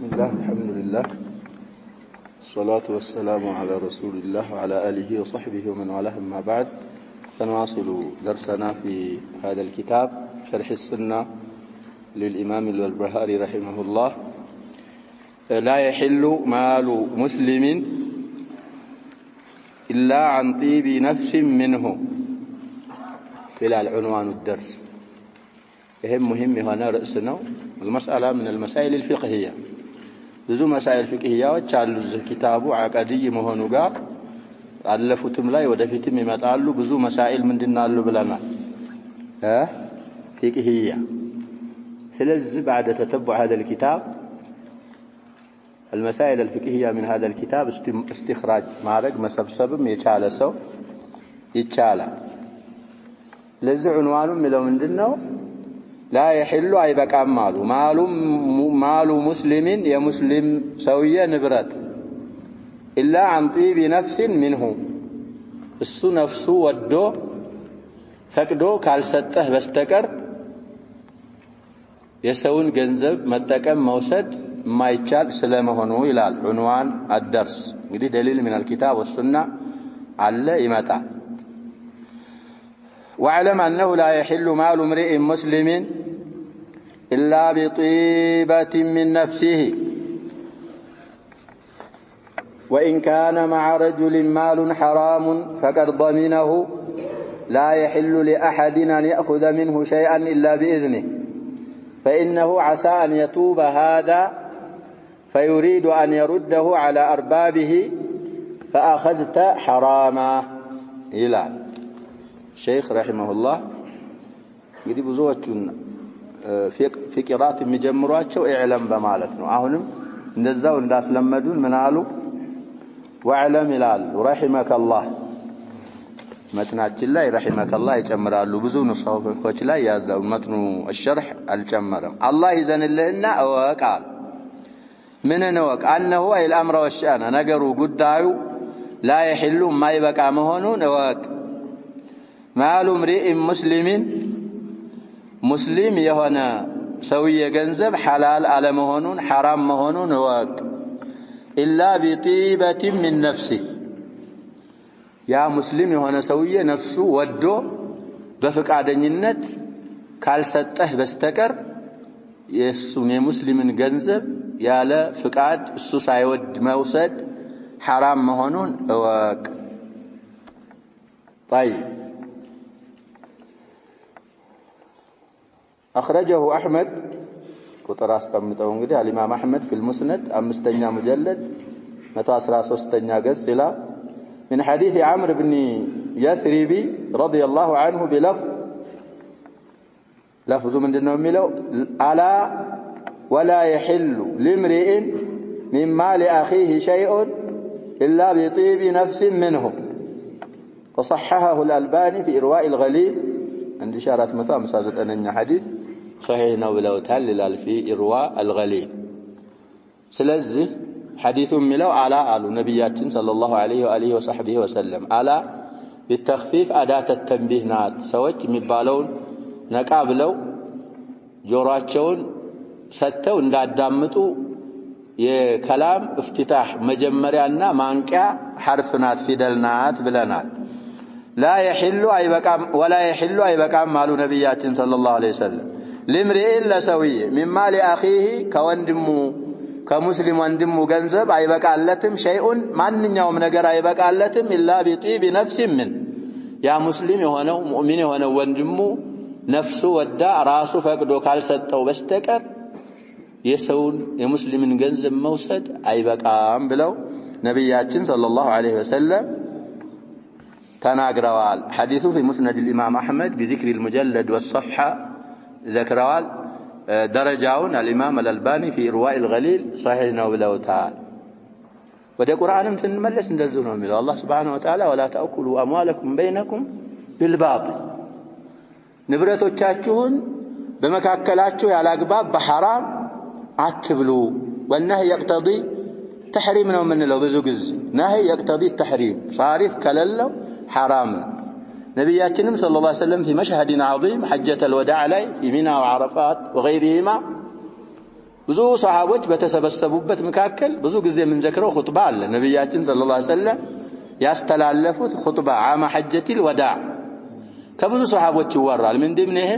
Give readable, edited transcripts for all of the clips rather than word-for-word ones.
بسم الله الحمد لله الصلاة والسلام على رسول الله وعلى آله وصحبه ومن والاه أما بعد سنواصل درسنا في هذا الكتاب شرح السنة للإمام البربهاري رحمه الله. لا يحل مال مسلم إلا عن طيب نفس منه إلى العنوان الدرس. مهم هنا رأسنا المسألة من المسائل الفقهية. ብዙ مسائل فقهيات አሉ ኪታቡ አቀድይ መሆኑ ጋር አለፉትም ላይ ወደፊትም ይመጣሉ። ብዙ مسائل ምንድናሉ ብለናል فقهية. ስለዚህ بعد تتبع هذا الكتاب المسائل الفقهية من هذا الكتاب استخراج ማድረግ መሰብሰብም የቻለ ሰው ይቻላል። ለዚህ عنوانው የሚለው ምንድነው? لا يحل أي بقام مال مسلم يا مسلم سوية نبرت إلا عن طيب نفس منه السو نفسه ودو فقدو كالسته بستكر يسون جنزب متكم موسد ما يتشال سلامه هنو إلى عنوان الدرس. دي دليل من الكتاب والسنة على إمتى. واعلم أنه لا يحل مال امرئ مسلم إلا بطيبة من نفسه وإن كان مع رجل مال حرام فقد ضمنه لا يحل لأحد أن يأخذ منه شيئا إلا بإذنه فإنه عسى أن يتوب هذا فيريد أن يرده على أربابه فأخذت حراما إلى الشيخ رحمه الله يجب زوجتنا في قراءة مجمراتشو اعلم بمالتنا አሁንም እንደዛው እንዳስለመዱን ምን አሉ? واعلم ይላሉ رحمك الله መትናችን ላይ رحمك الله ይጨምራሉ። ብዙ ንስኻዎች ላይ ያዛው መትኑ الشرح አልጨመረም። አላህ ይዘንልህና እወቃል። ምን ነው أنه أي الأمر والشأن ነገሩ ጉዳዩ لا يحل ማይበቃ መሆኑን እወቅ። مال امرئ مسلم مسلم የሆነ ሰውዬ ገንዘብ حلال አለመሆኑን حرام መሆኑን እወቅ። إلا بطيبة من نفسه ያ ሙስሊም የሆነ ሰውዬ ነፍሱ ወዶ በፍቃደኝነት ካልሰጠህ በስተቀር የሱን የሙስሊምን ገንዘብ ያለ ፍቃድ እሱ ሳይወድ መውሰድ حرام መሆኑን እወቅ። طيب أخرجه أحمد وتراس قمته انغدي الإمام أحمد في المسند 5ኛ مجلد 113ኛ ገጽ إلى من حديث عمرو بن يثرب رضي الله عنه لفظ ምንድነው የሚለው? ألا ولا يحل لامرئ من مال أخيه شيء إلا بطيب نفس منه وصححه الألباني في إرواء الغليل عند إشارة 159ኛ حديث صحيح ነው ብለውታል ይላል في إرواء الغليل. ስለዚህ حديثም ሚለው አላ አሉ ነብያችን ሰለላሁ ዐለይሂ ወአሊሂ ወሰሐቢሂ ወሰለም አላ بالتخفيف أداة التنبيه ናት። ሰዎች የሚባለውን ነቃ ብለው ጆሮአቸውን ሰተው እንዳዳምጡ የከላም افتتاح መጀመሪያና ማንቂያ حرف ናት ፊደል ናት ብለናል። لا يحل أي بقام ولا يحل أي بقام مال نبياتنا صلى الله عليه وسلم لامرئ إلا سوي من مال أخيه كوندمو كمسلم وندمو جنزب أي بقالتهم شيء من يوم نجر أي بقالتهم إلا بطيب نفس من يا مسلم هنا مؤمن هنا وندمو نفسه ودع راسه فقدو كالسته وبستكر يسون يا مسلم جنزب موسد أي بقام بلو نبياتنا صلى الله عليه وسلم تناقروال. حديثه في مسند الإمام أحمد بذكر المجلد والصفحة ذكروال درجاون الإمام الألباني في إرواء الغليل صحيح نوبله تعالى. وده قرآن تنملس ندزونه من الله سبحانه وتعالى ولا تأكلوا أموالكم بينكم بالباطل ንብረቶቻችሁን በመካከላችሁ ያለ አግባብ በሐራም አትብሉ። والنهي يقتضي تحريم ነው የምንለው ብዙ ጊዜ نهي يقتضي التحريم صارف كلله حرام. نبياتنا صلى الله عليه وسلم في مشهد عظيم حجة الوداع عليه في منى وعرفات وغيرهما ብዙ ሷሃቦች በተሰበሰቡበት መካከል ብዙ ጊዜ የምንዘክረው ኹጥባ አለ ነብያችን ሰለላሁ ዐለይሂ ወሰለም ያስተላለፉት ኹጥባ ዓመ ሐጀቲል ወዳዕ ከብዙ ሷሃቦች ይወራል ምን ድምነህ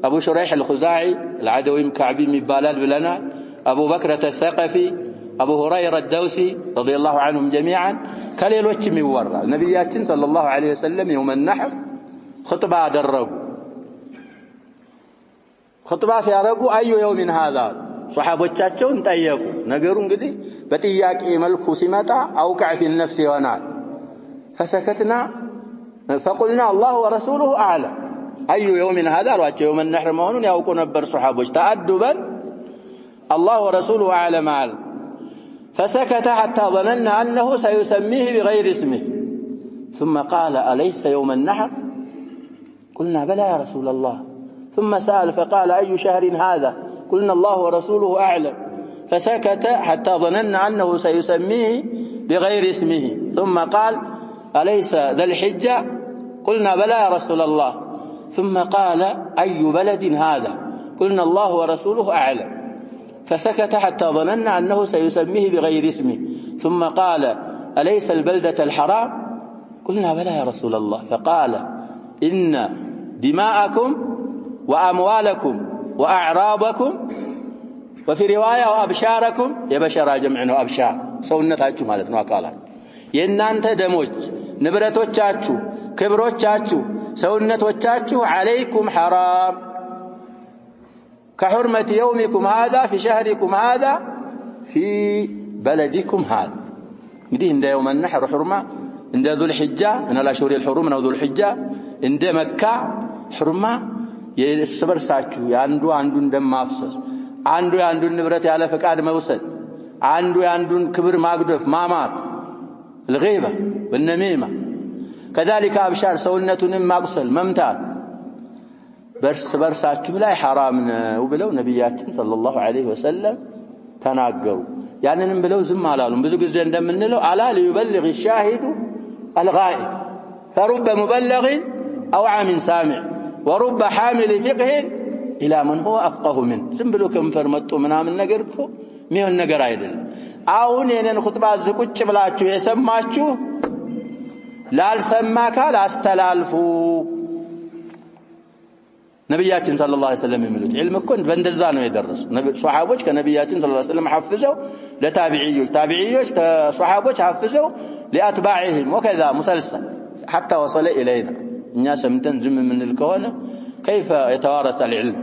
አቡ ሹረይህ አልኹዛዒ العدوي كعبي የሚባላል ብለናል አቡ በክር ተሰቀፊ አቡ ሁረይራ አልደውሲ ረዲየላሁ ዐንሁም ጀሚዓን ከሌሎችም ይወራል ነብያችን ሰለላሁ ዐለይሂ ወሰለም يوم النحر ኹጥባ አደረጉ ኹጥባ ሲያደርጉ አዩ يوم هذا ሷሃቦቻቸውን ጠየቁ ነገሩ እንግዲህ በጥያቄ መልኩ ሲመጣ አውቃዕ في النفس ይሆናል فسكتنا فقلنا الله ورسوله أعلم أي يوم هذا رواجه يوم النحر مهونون يوقون نبر صحابوش تأدبا الله ورسوله أعلم فسكت حتى ظننا أنه سيسميه بغير اسمه ثم قال أليس يوم النحر قلنا بلى يا رسول الله ثم سأل فقال أي شهر هذا قلنا الله ورسوله أعلم فسكت حتى ظننا أنه سيسميه بغير اسمه ثم قال أليس ذا الحجة قلنا بلى يا رسول الله ثم قال أي بلد هذا قلنا الله ورسوله أعلم فسكت حتى ظننا أنه سيسميه بغير اسمه ثم قال أليس البلدة الحرام قلنا بلى يا رسول الله فقال إن دماءكم وأموالكم وأعراضكم وفي رواية وأبشاركم يبشر جمعنا وأبشار سونتاችሁ ማለት ነው አቃላት የእናንተ ደሞች ንብረቶቻችሁ ክብሮቻችሁ ሰውነቶቻችሁ عليكم حرام كحرمة يومكم هذا في شهركم هذا في بلدكم هذا እንግዲህ እንደ يوم النحر حرمة እንደ ذو الحجة من الأشهر الحرم ነው ذو الحجة እንደ መካ حرمة የስበርሳችሁ ያንዱ አንዱን እንደማፍሰስ አንዱ ያንዱን ንብረት ያለ ፈቃድ መውሰድ አንዱ ያንዱን ክብር ማግደፍ ማማት الغيبة والنميمة كذلك أبشار سونتهم مقصل ممتاز برساتهم لا حرامنا وبلو نبياتنا صلى الله عليه وسلم تناقروا يعني نبلو زم علىهم بزوج الزين دم منه على ليبلغ الشاهد الغائب فرب مبلغ أو عام سامع ورب حامل فقه إلى من هو أفقه منه زم بلو كم فرمتوا منا من نقركو ميون نقر عيدل አሁን የኔን ኹጥባ ዝቁጭ ብላችሁ የሰማችሁ ላልሰማካ ላስተላልፉ ነብያችን ሰለላሁ ዐለይሂ ወሰለም የሚሉት ዒልም እኮ በእንደዛ ነው የደረሱ ሷሃቦች ከነብያችን ሰለላሁ ዐለይሂ ወሰለም ሐፍዘው ለታቢዒዮች ታቢዒዮች ሷሃቦች ሐፍዘው ለአትባዒህም ወከዛ ሙሰልሰል حتى وصل الينا እኛ ሰምተን ዝም ምንል ከሆነ كيف يتوارث العلم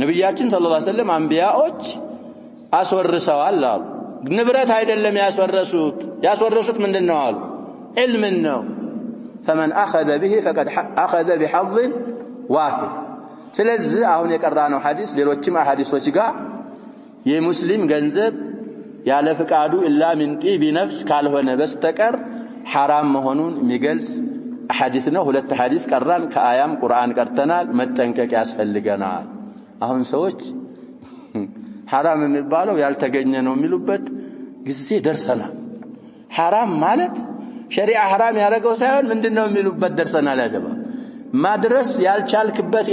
ነብያችን ሰለላሁ ዐለይሂ ወሰለም አንቢያዎች አስወርሰዋል አሉ ንብረት አይደለም ያስወረሱት ምንድነው አሉ علم ነው فمن اخذ به فقد اخذ بحظ وافر ስለዚህ አሁን የቀራነው ሐዲስ ሌሎችም ሐዲሶች ጋር የሙስሊም ገንዘብ ያለ ፍቃዱ ኢላ من طيب نفس ካልሆነ በስተቀር حرام መሆኑን የሚገልጽ ሐዲስ ነው ሁለት ሐዲስ ቀራን ከአያም ቁርአን ቀርተናል መጠንቀቅ ያስፈልገናል አሁን ሰዎች حرام የሚባለው ያልተገኘ ነው የሚሉበት ጊዜ ደርሰናል حرام ማለት ሸሪዓ حرام ያደረገው ሳይሆን ምንድነው የሚሉበት ደርሰናል ያጀባ ማድረስ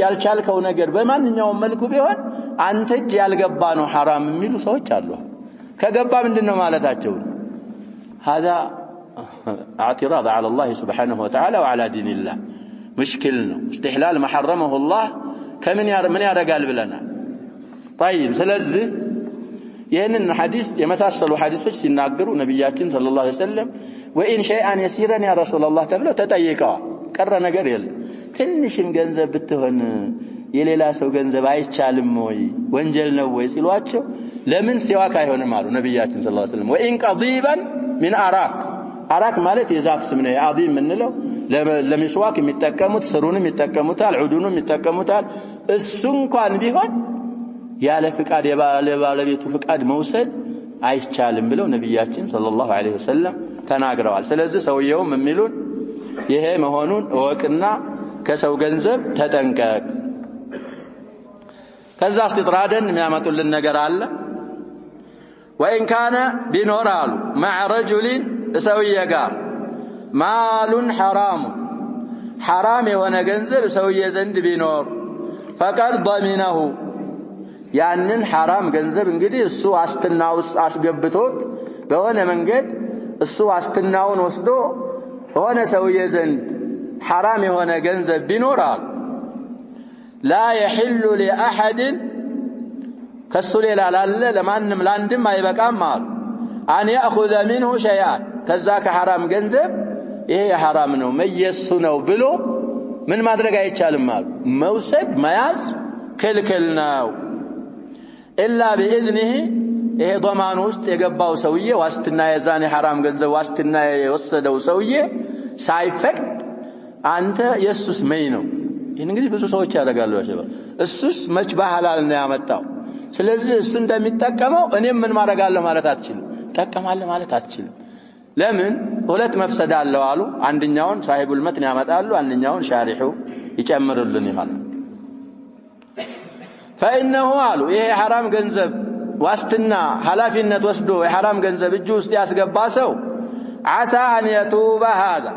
ያልቻልከው ነገር በማንኛውም መልኩ ቢሆን አንተ እጅ ያልገባ ነው حرام የሚሉ ሰዎች አሉ ከገባ ምንድነው ማለታቸው هذا اعتراض على الله سبحانه وتعالى وعلى دين الله مشكل ነው استحلال ما حرمه الله ከምን ያረጋል ብለናል طيب ስለዚህ ይሄንን ሐዲስ የመሳሰሉ ሐዲሶች ሲናገሩ ነብያችን ሰለላሁ ዐለይሂ ወሰለም ወኢን ሸይአን የሲረን ያ ረሱላህ ተብለው ተጠይቀዋል ቀረ ነገር የለም ትንሽም ገንዘብ ብትሆን የሌላ ሰው ገንዘብ አይቻልም ወይ ወንጀል ነው ወይ ሲሏቸው ለምን ሲዋክ አይሆንም አሉ ነብያችን ሰለላሁ ዐለይሂ ወሰለም ወኢን ቀዲባን من አራክ ማለት የዛፍ ስም ነው አዲም ምንለው ለሚስዋክ የሚጠቀሙት ስሩንም ይጠቀሙታል ዑዱንም ይጠቀሙታል እሱ እንኳን ቢሆን ያለ ፍቃድ የባለቤቱ ፍቃድ መውሰድ አይቻልም ብለው ነብያችን ሰለላሁ ዐለይሂ ወሰለም ተናግረዋል ስለዚህ ሰውየውም የሚሉን ይሄ መሆኑን ወቅና ከሰው ገንዘብ ተጠንቀቅ ከዛ استطرادን የሚያመጡልን ነገር አለ وإن كان بنورال مع رجل سويه ጋር مال حرام የሆነ ገንዘብ ሰውየ ዘንድ ቢኖር فقد ضمنه ያንን حرام ገንዘብ እንግዲህ እሱ ዋስትናው አስገብቶት በሆነ መንገድ እሱ ዋስትናውን ወስዶ ሆነ ሰውዬ ዘንድ حرام የሆነ ገንዘብ ቢኖራል لا يحل لأحد ከሱ ሌላ ላለ ለማንም ላንድም አይበቃም አሉ أن يأخذ منه شيئا ከዛ ከሐራም ገንዘብ ይሄ የሐራም ነው መየሱ ነው ብሎ ምን ማድረግ አይቻልም አሉ መውሰድ መያዝ ክልክል ነው إلا بإذنه ይሄ ضمان ውስጥ የገባው ሰውዬ ዋስትና የዛኔ حرام ገንዘብ ዋስትና የወሰደው ሰውዬ ሳይፈቅድ አንተ ኢየሱስ መይ ነው ይሄን እንግዲህ ብዙ ሰዎች ያደርጋሉ አሸባ እሱስ መች በሐላል ነው ያመጣው ስለዚህ እሱ እንደሚጠቀመው እኔም ምን ማድረጋለሁ ማለት አትችልም ተጠቀማለህ ማለት አትችልም ለምን ሁለት መፍሰድ አለው አሉ አንደኛውን ሳሂቡል መትን ያመጣሉ አንደኛውን ሻሪሑ ይጨምሩልን ይላል فإنه አሉ ይሄ حرام ገንዘብ ዋስትና ሐላፊነት ወስዶ የሐራም ገንዘብ እጁ ውስጥ ያስገባ ሰው عسى أن يتوب هذا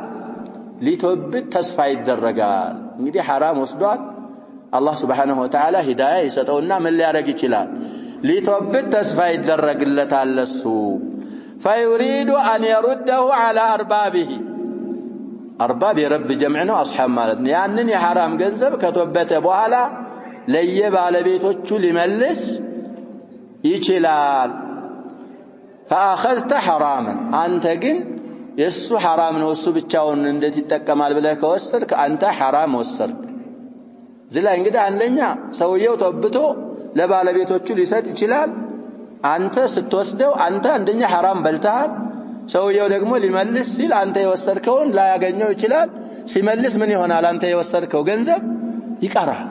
ሊተውበት ተስፋ ይደረጋል እንግዲህ حرام ወስዷል አላህ Subhanahu Wa Ta'ala ሂዳያ ይሰጠውና ምን ሊያደርግ ይችላል ሊተውበት ተስፋ ይደረግለታል እሱ فيريد أن يرده على أربابه أرباب رب جمعنا أصحاب مالتنا ያንን የሐራም ገንዘብ ከተወበተ በኋላ ለየባለቤቶቹ ሊመልስ ይችላል فأخذت حراما አንተ ግን የሱ حرام ነው እሱ ብቻውን እንዴት ይጠቀማል ብለህ ከወሰድክ አንተ حرام ወሰድክ ዝላ እንግዲህ አንደኛ ሰውየው ተወብቶ ለባለቤቶቹ ሊሰጥ ይችላል አንተ ስትወስደው አንተ አንደኛ حرام በልተሃል ሰውየው ደግሞ ሊመልስ ሲል አንተ የወሰድከውን ላይ ያገኘው ይችላል ሲመልስ ምን ይሆናል አንተ የወሰድከው ገንዘብ ይቀራል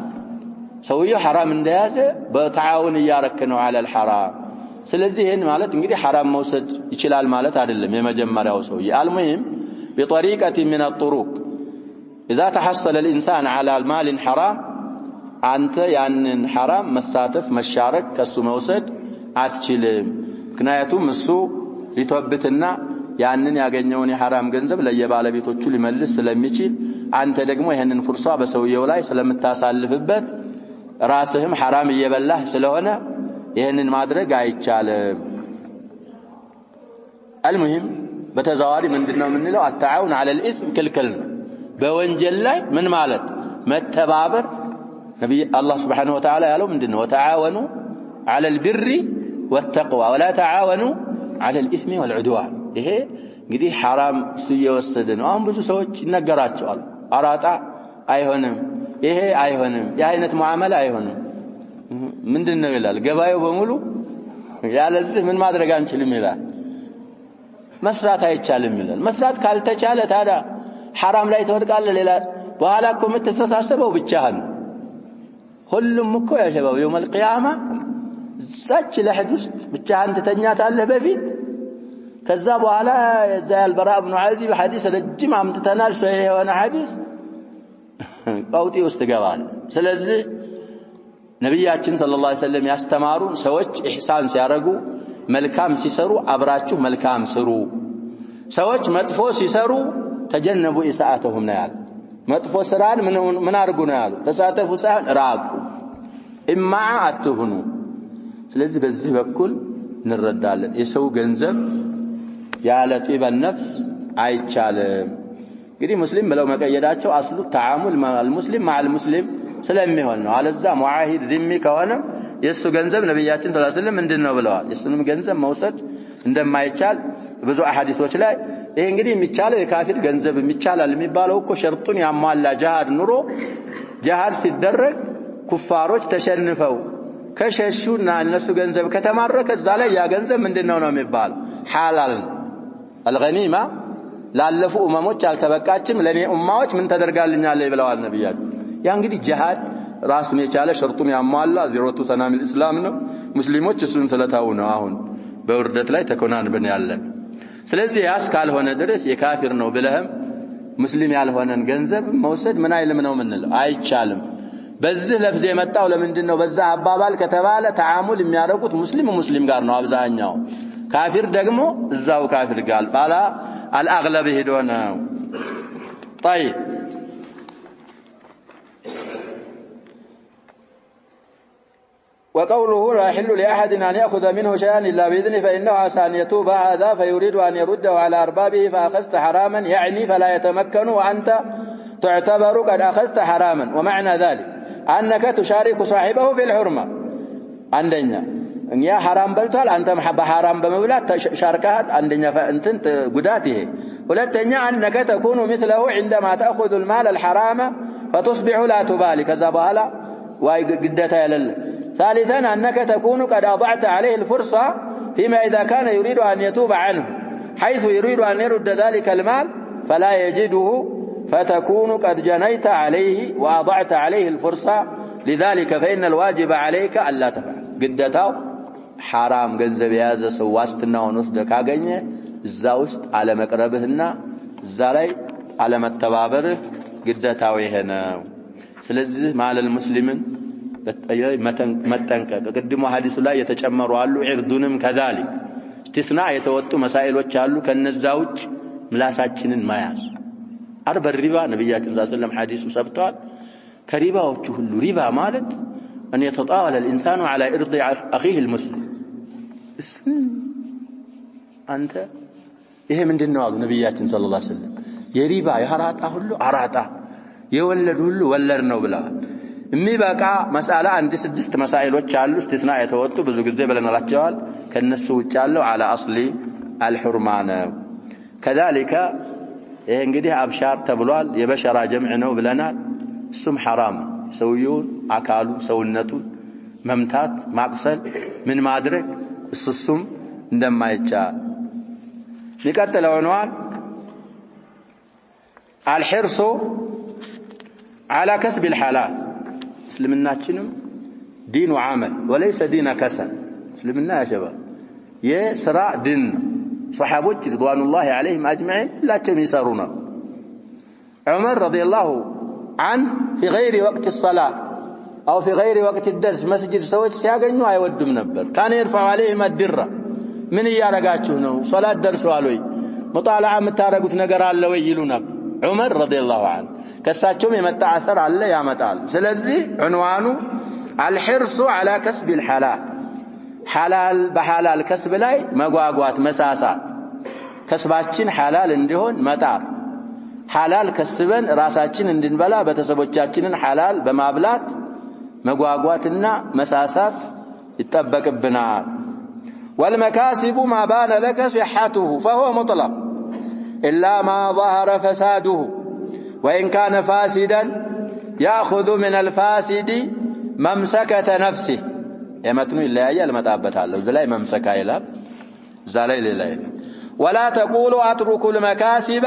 ሰውየው حرام እንደያዘ በተዓውን ያረክ ነው على الحرام ስለዚህ ይሄን ማለት እንግዲህ حرام መውሰድ ይችላል ማለት አይደለም የመጀመሪያው ሰውዬ المهم بطريقه من الطرق اذا تحصل الانسان على المال حرام አንተ ያንን حرام መሳተፍ መሻረክ ከሱ መውሰድ አትችልም ምክንያቱም እሱ ሊተወብትና ያንን ያገኘውን የሐራም ገንዘብ ለየባለቤቶቹ ሊመልስ ስለሚችል አንተ ደግሞ ይሄንን ፍርሷ በሰውየው ላይ ስለምታሳልፍበት ራስህም حرام እየበላህ ስለሆነ ይሄንን ማድረግ አይቻልም المهم በተዛዋሪ ምንድነው ምንለው التعاون على الاثم ክልክል በወንጀል ላይ ምን ማለት መተባበር ነብይ አላህ Subhanahu Wa Ta'ala ያለው ምንድነው وتعاونوا على البر والتقوى ولا تعاونوا على الاثم والعدوان ይሄ እንግዲህ حرام ሲወሰደ ነው አሁን ብዙ ሰዎች ይነገራቸዋል አራጣ አይሆንም ይሄ አይሆንም የአይነት ሙአመላ አይሆንም ምንድነው ይላል ገባየው በሙሉ ያለዚህ ምን ማድረግ አንችልም ይላል መስራት አይቻልም ይላል መስራት ካልተቻለ ታዲያ حرام ላይ ተወድቃለህ ሌላ በኋላ እኮ የምትተሳሰበው ብቻህን ሁሉም እኮ ያሸባው يوم القيامه ዛች ለህድ ውስጥ ብቻህን ተተኛታለህ በፊት ከዛ በኋላ ያል በራ ኢብኑ ዓዚብ ሐዲስ ረጅም አምጥተናል ሰሂህ የሆነ ሐዲስ ቀውጢ ውስጥ ገባል ስለዚህ ነብያችን ሰለላሁ ዐለይሂ ወሰለም ያስተማሩን ሰዎች ኢህሳን ሲያረጉ መልካም ሲሰሩ አብራችሁ መልካም ስሩ ሰዎች መጥፎ ሲሰሩ ተጀነቡ ኢሳአተሁም ነው ያሉ መጥፎ ስራን ምን አርጉ ነው ያሉ ተሳተፉ ሳይሆን ራቁ ኢማ አትሁኑ ስለዚህ በዚህ በኩል እንረዳለን የሰው ገንዘብ ያለ ጢበ ነፍስ አይቻልም እንግዲህ ሙስሊም ብለው መቀየዳቸው አስሉ ተዓሙል ማል ሙስሊም ማል ሙስሊም ስለሚሆን ነው አለዛ ሙአሂድ ዚሚ ከሆነ የሱ ገንዘብ ነብያችን ሰለላሁ ዐለይሂ ወሰለም ምንድነው ብለዋል የሱንም ገንዘብ መውሰድ እንደማይቻል ብዙ አሐዲሶች ላይ ይሄ እንግዲህ የሚቻለው የካፊር ገንዘብ የሚቻላል የሚባለው እኮ ሸርጡን ያሟላ ጂሃድ ኑሮ ጂሃድ ሲደረግ ኩፋሮች ተሸንፈው ከሸሹና እነሱ ገንዘብ ከተማረከ እዛ ላይ ያ ገንዘብ ምንድነው ነው የሚባል ሐላል الغنيمه ላለፉ ኡማሞች አልተበቃችም ለኔ ኡማዎች ምን ተደርጋልኛል ብለዋል ነብያችን ያ እንግዲህ ጂሃድ ራሱን የቻለ ሸርጡን ያሟላ ዚሮቱ ሰናሚል እስላም ነው ሙስሊሞች እሱን ስለታው ነው አሁን በውርደት ላይ ተኮናንብን ያለን ስለዚህ ያስ ካልሆነ ድረስ የካፊር ነው ብለህም ሙስሊም ያልሆነን ገንዘብ መውሰድ ምን አይልም ነው ምንለው አይቻልም በዚህ ለፍዝ የመጣው ለምንድነው በዛ አባባል ከተባለ ተዓሙል የሚያደርጉት ሙስሊም ጋር ነው አብዛኛው ካፊር ደግሞ እዛው ካፊር ጋር ባላ አልአግለብ ሄዶና طيب وقوله لا يحل لأحد أن يأخذ منه شيئا إلا بإذنه فإنه عسى أن يتوب هذا فيريد أن يرده على أربابه فأخذت حراما يعني فلا يتمكن وأنت تعتبر قد أخذت حراما ومعنى ذلك أنك تشارك صاحبه في الحرمة عندنا يا حرام بلتال أنت محب حرام بمبلغ شاركات عندنا فأنت قداته ولتنيا أنك تكون مثله عندما تأخذ المال الحرام فتصبح لا تبالي كذا بهلا وقدتها لله ثالثا أنك تكون قد أضعت عليه الفرصة فيما إذا كان يريد أن يتوب عنه حيث يريد أن يرد ذلك المال فلا يجده فتكون قد جنيت عليه وأضعت عليه الفرصة لذلك فإن الواجب عليك ألا تفعل قدته حرام ገንዘብ ያዘ ሰው ዋስትናውን ወስደ ካገኘ እዛው ውስጥ አለ መቅረብህና እዛ ላይ አለ መተባበር ግዴታው ይሄ ነው ስለዚህ ማለል ሙስሊምን መጠንቀቅ ቅድሙ ሐዲሱ ላይ የተጨመሩ አሉ ኢርዱንም ከዛሊክ እስቲስና የተወጡ መሳኢሎች አሉ ከነዛው ውጭ ምላሳችንን ማያዝ አርበ ሪባ ነብያችን ሰለላሁ ዐለይሂ ወሰለም ሐዲሱ ሰብቷል ከሪባዎቹ ሁሉ ሪባ ማለት أن يتطاول الإنسان على إرض أخيه المسلم أنت إيه من دين نوال نبيات صلى الله عليه وسلم يريبا يهراتا هلو أراتا يولد هلو ولرنو بلا إمي بقى مسألة عندي سدست مسائل وچالو استثناء يتوتو بزوج الزبل نلاجوال كالنسو وچالو على أصل الحرمان كذلك إيه انقديه أبشار تبلوال يبشر جمعنو بلنا السم حرام سويون አካሉ ሰውነቱ መምታት ማቅሰል ምን ማድረግ እሱም እንደማይቻል ይቀጥለው عنوان الحرص على كسب الحلال እስልምናችንም دين وعمل وليس دين كسل እስልምና يا شباب የሥራ ዲን صحابዎች رضوان الله عليهم اجمعين ላቸውም ይሰሩና عمر رضي الله عنه في غير وقت الصلاه أو في غير وقت الدرس مسجد سويت سياغنو አይወድም ነበር كان يرفع عليهم الدره ምን ያረጋችሁ ነው ሶላት ደርሷልይ ሙጣላዓ የምታረጉት ነገር አለ ወይ ይሉ ነበር ዑመር ረዲየላሁ ዐንሁ ከሳቸውም የመጣ አثر አለ ያመጣል ስለዚህ عنوانu الحرص على كسب الحلال حلال بحلال كسب ላይ መጓጓት መሳሳት ከስባችን حلال እንዲሆን መጣር حلال ከስበን ራሳችን እንድንበላ በተሰቦቻችንን حلال በማብላት مغواغواتنا مساسات يتطبقبنا والمكاسب ما بان لك صحته فهو مطلق إلا ما ظهر فساده وإن كان فاسدا يأخذ من الفاسد ممسكة نفسه يمتنو إلا أيال متابتها له زلاي ممسكة إلا زلاي لله ولا تقولوا أترك المكاسب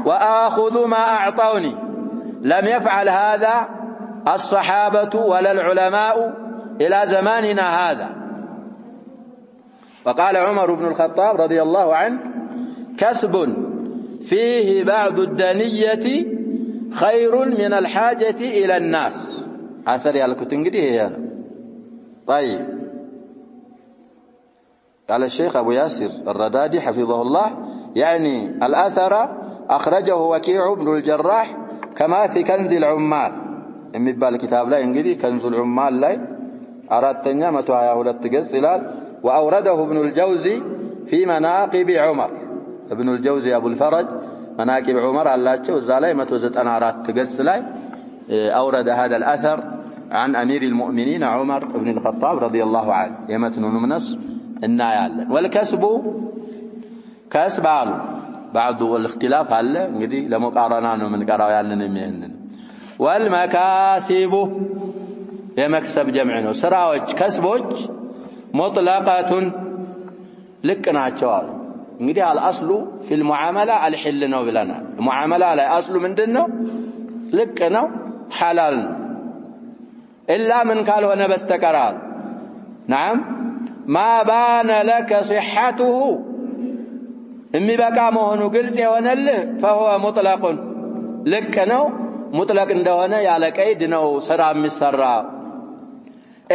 وآخذ ما أعطوني لم يفعل هذا الصحابة ولا العلماء إلى زماننا هذا وقال عمر بن الخطاب رضي الله عنه كسب فيه بعض الدنية خير من الحاجة إلى الناس أثر يالكتنجدي هي طيب قال الشيخ أبو ياسر الردادي حفظه الله يعني الأثر أخرجه وكيع بن الجراح كما في كنز العمال የሚባል كتاب ላይ እንግዲህ كنز العمال ላይ አራተኛ 122 ገጽ ይላል واورده ابن الجوزي في مناقب عمر ابن الجوزي ابو الفرج مناقب عمر አላቸው እዛ ላይ 194 ገጽ ላይ اورد هذا الاثر عن امير المؤمنين عمر بن الخطاب رضي الله عنه يمتنون منس እናያለን والكسب كسب بعض الاختلاف አለ እንግዲህ ለሙቃረና ነው የምንቀራው ያንንም ይሄንን والمكاسب يمكسب جمعنا سراوች كسبوች مطلقة لكناچዋል እንግዲህ الاصل في المعامله الحل ነው ብለናል المعامله ላይ اصل ምንድነው ልክ ነው حلال الا من ካልሆነ በስተቀር نعم ما بان لك صحته የሚበቃ መሆኑ ግልጽ የሆነልህ فهو مطلق ልክ ነው مطلق እንደሆነ ያለ ቀይድ ነው ስራ የሚሰራ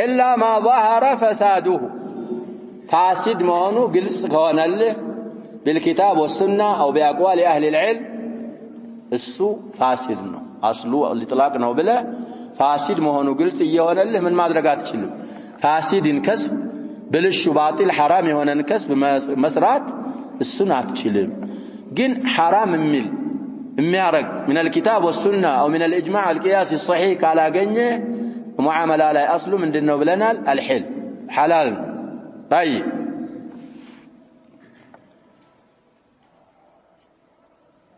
الا ما ظهر فساده فاسد መሆኑ ግልጽ ከሆነልህ بالكتاب والسنه او باقوال اهل العلم እሱ فاسد ነው اصله الاطلاق ነው ብለ فاسد መሆኑ ግልጽ እየሆነልህ ምን ማድረግ አትችልም ፋሲድን ከስብ ብልሹ ባጢል ሐራም የሆነን ከስብ መስራት እሱን አትችልም ግን ሐራም የሚል የሚያረግ من الكتاب والسنة أو من الإجماع القياسي الصحيح على جنة معاملة لا أصل من دينه بلنا الحل حلال طيب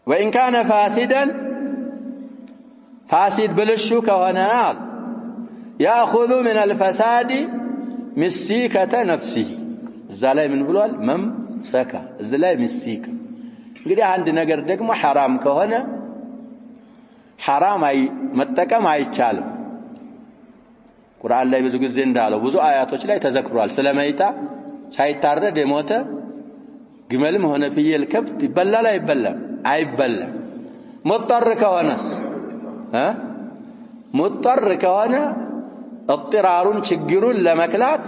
وإن كان فاسدا فاسد بلشو كهنال يأخذ من الفساد مسيكة نفسه الزلاي من بلوال ممسكة الزلاي مسيكة እንግዲህ አንድ ነገር ደግሞ حرام ከሆነ حرام መጠቀም አይቻልም ቁርአን ላይ ብዙ ጊዜ እንዳለው ብዙ አያቶች ላይ ተዘክሯል ስለመይታ ሳይታረድ የሞተ ግመልም ሆነ ፍየል ከብት ይበላል አይበላም ሙጠር ከሆነስ ሙጠር ከሆነ اضطرارun ችግሩን ለመክላት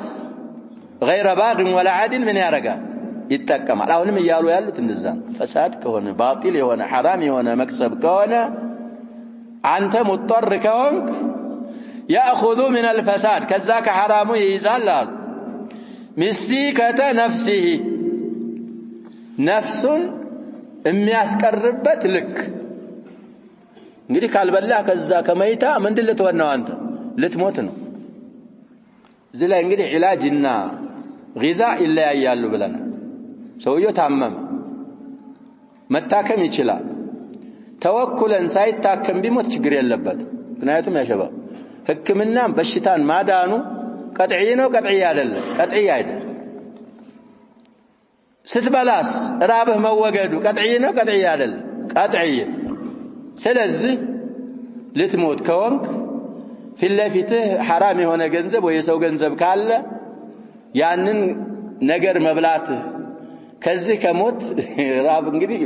غير باغ ولا عادل من ያረጋል ይተከማል አሁንም ይያሉ ያሉት እንደዛ ፈሳድ ከሆነ ባጢል የሆነ حرام የሆነ መክሰብ ከሆነ አንተ ሙጠር ከሆንክ ياخذ من الفساد ከዛ ከሐራሙ ይይዛል አሉ مسيكة نفسه ነፍሱን የሚያስቀርበት ልክ እንግዲህ ካልበላህ ከዛ ከመይታ ምንድን ልትሆን ነው አንተ ልትሞት ነው እዚህ ላይ እንግዲህ ዒላጅና غذاء ይለያያሉ ብለናል ሰውየው ታመመ መታከም ይችላል ተወኩለን ሳይታከም ቢሞት ችግር የለበት ምክንያቱም ያሸባ ህክምና በሽታን ማዳኑ ቀጥዒ ነው ቀጥዒ አይደለም ስትበላስ ራብህ መወገዱ ቀጥዒ ነው ቀጥዒ አይደለም ቀጥዒ ስለዚህ ልትሞት ከወንክ ፊለፊትህ حرام የሆነ ገንዘብ ወይ የሰው ገንዘብ ካለ ያንን ነገር መብላት ከዚህ ከሞት ራብ እንግዲህ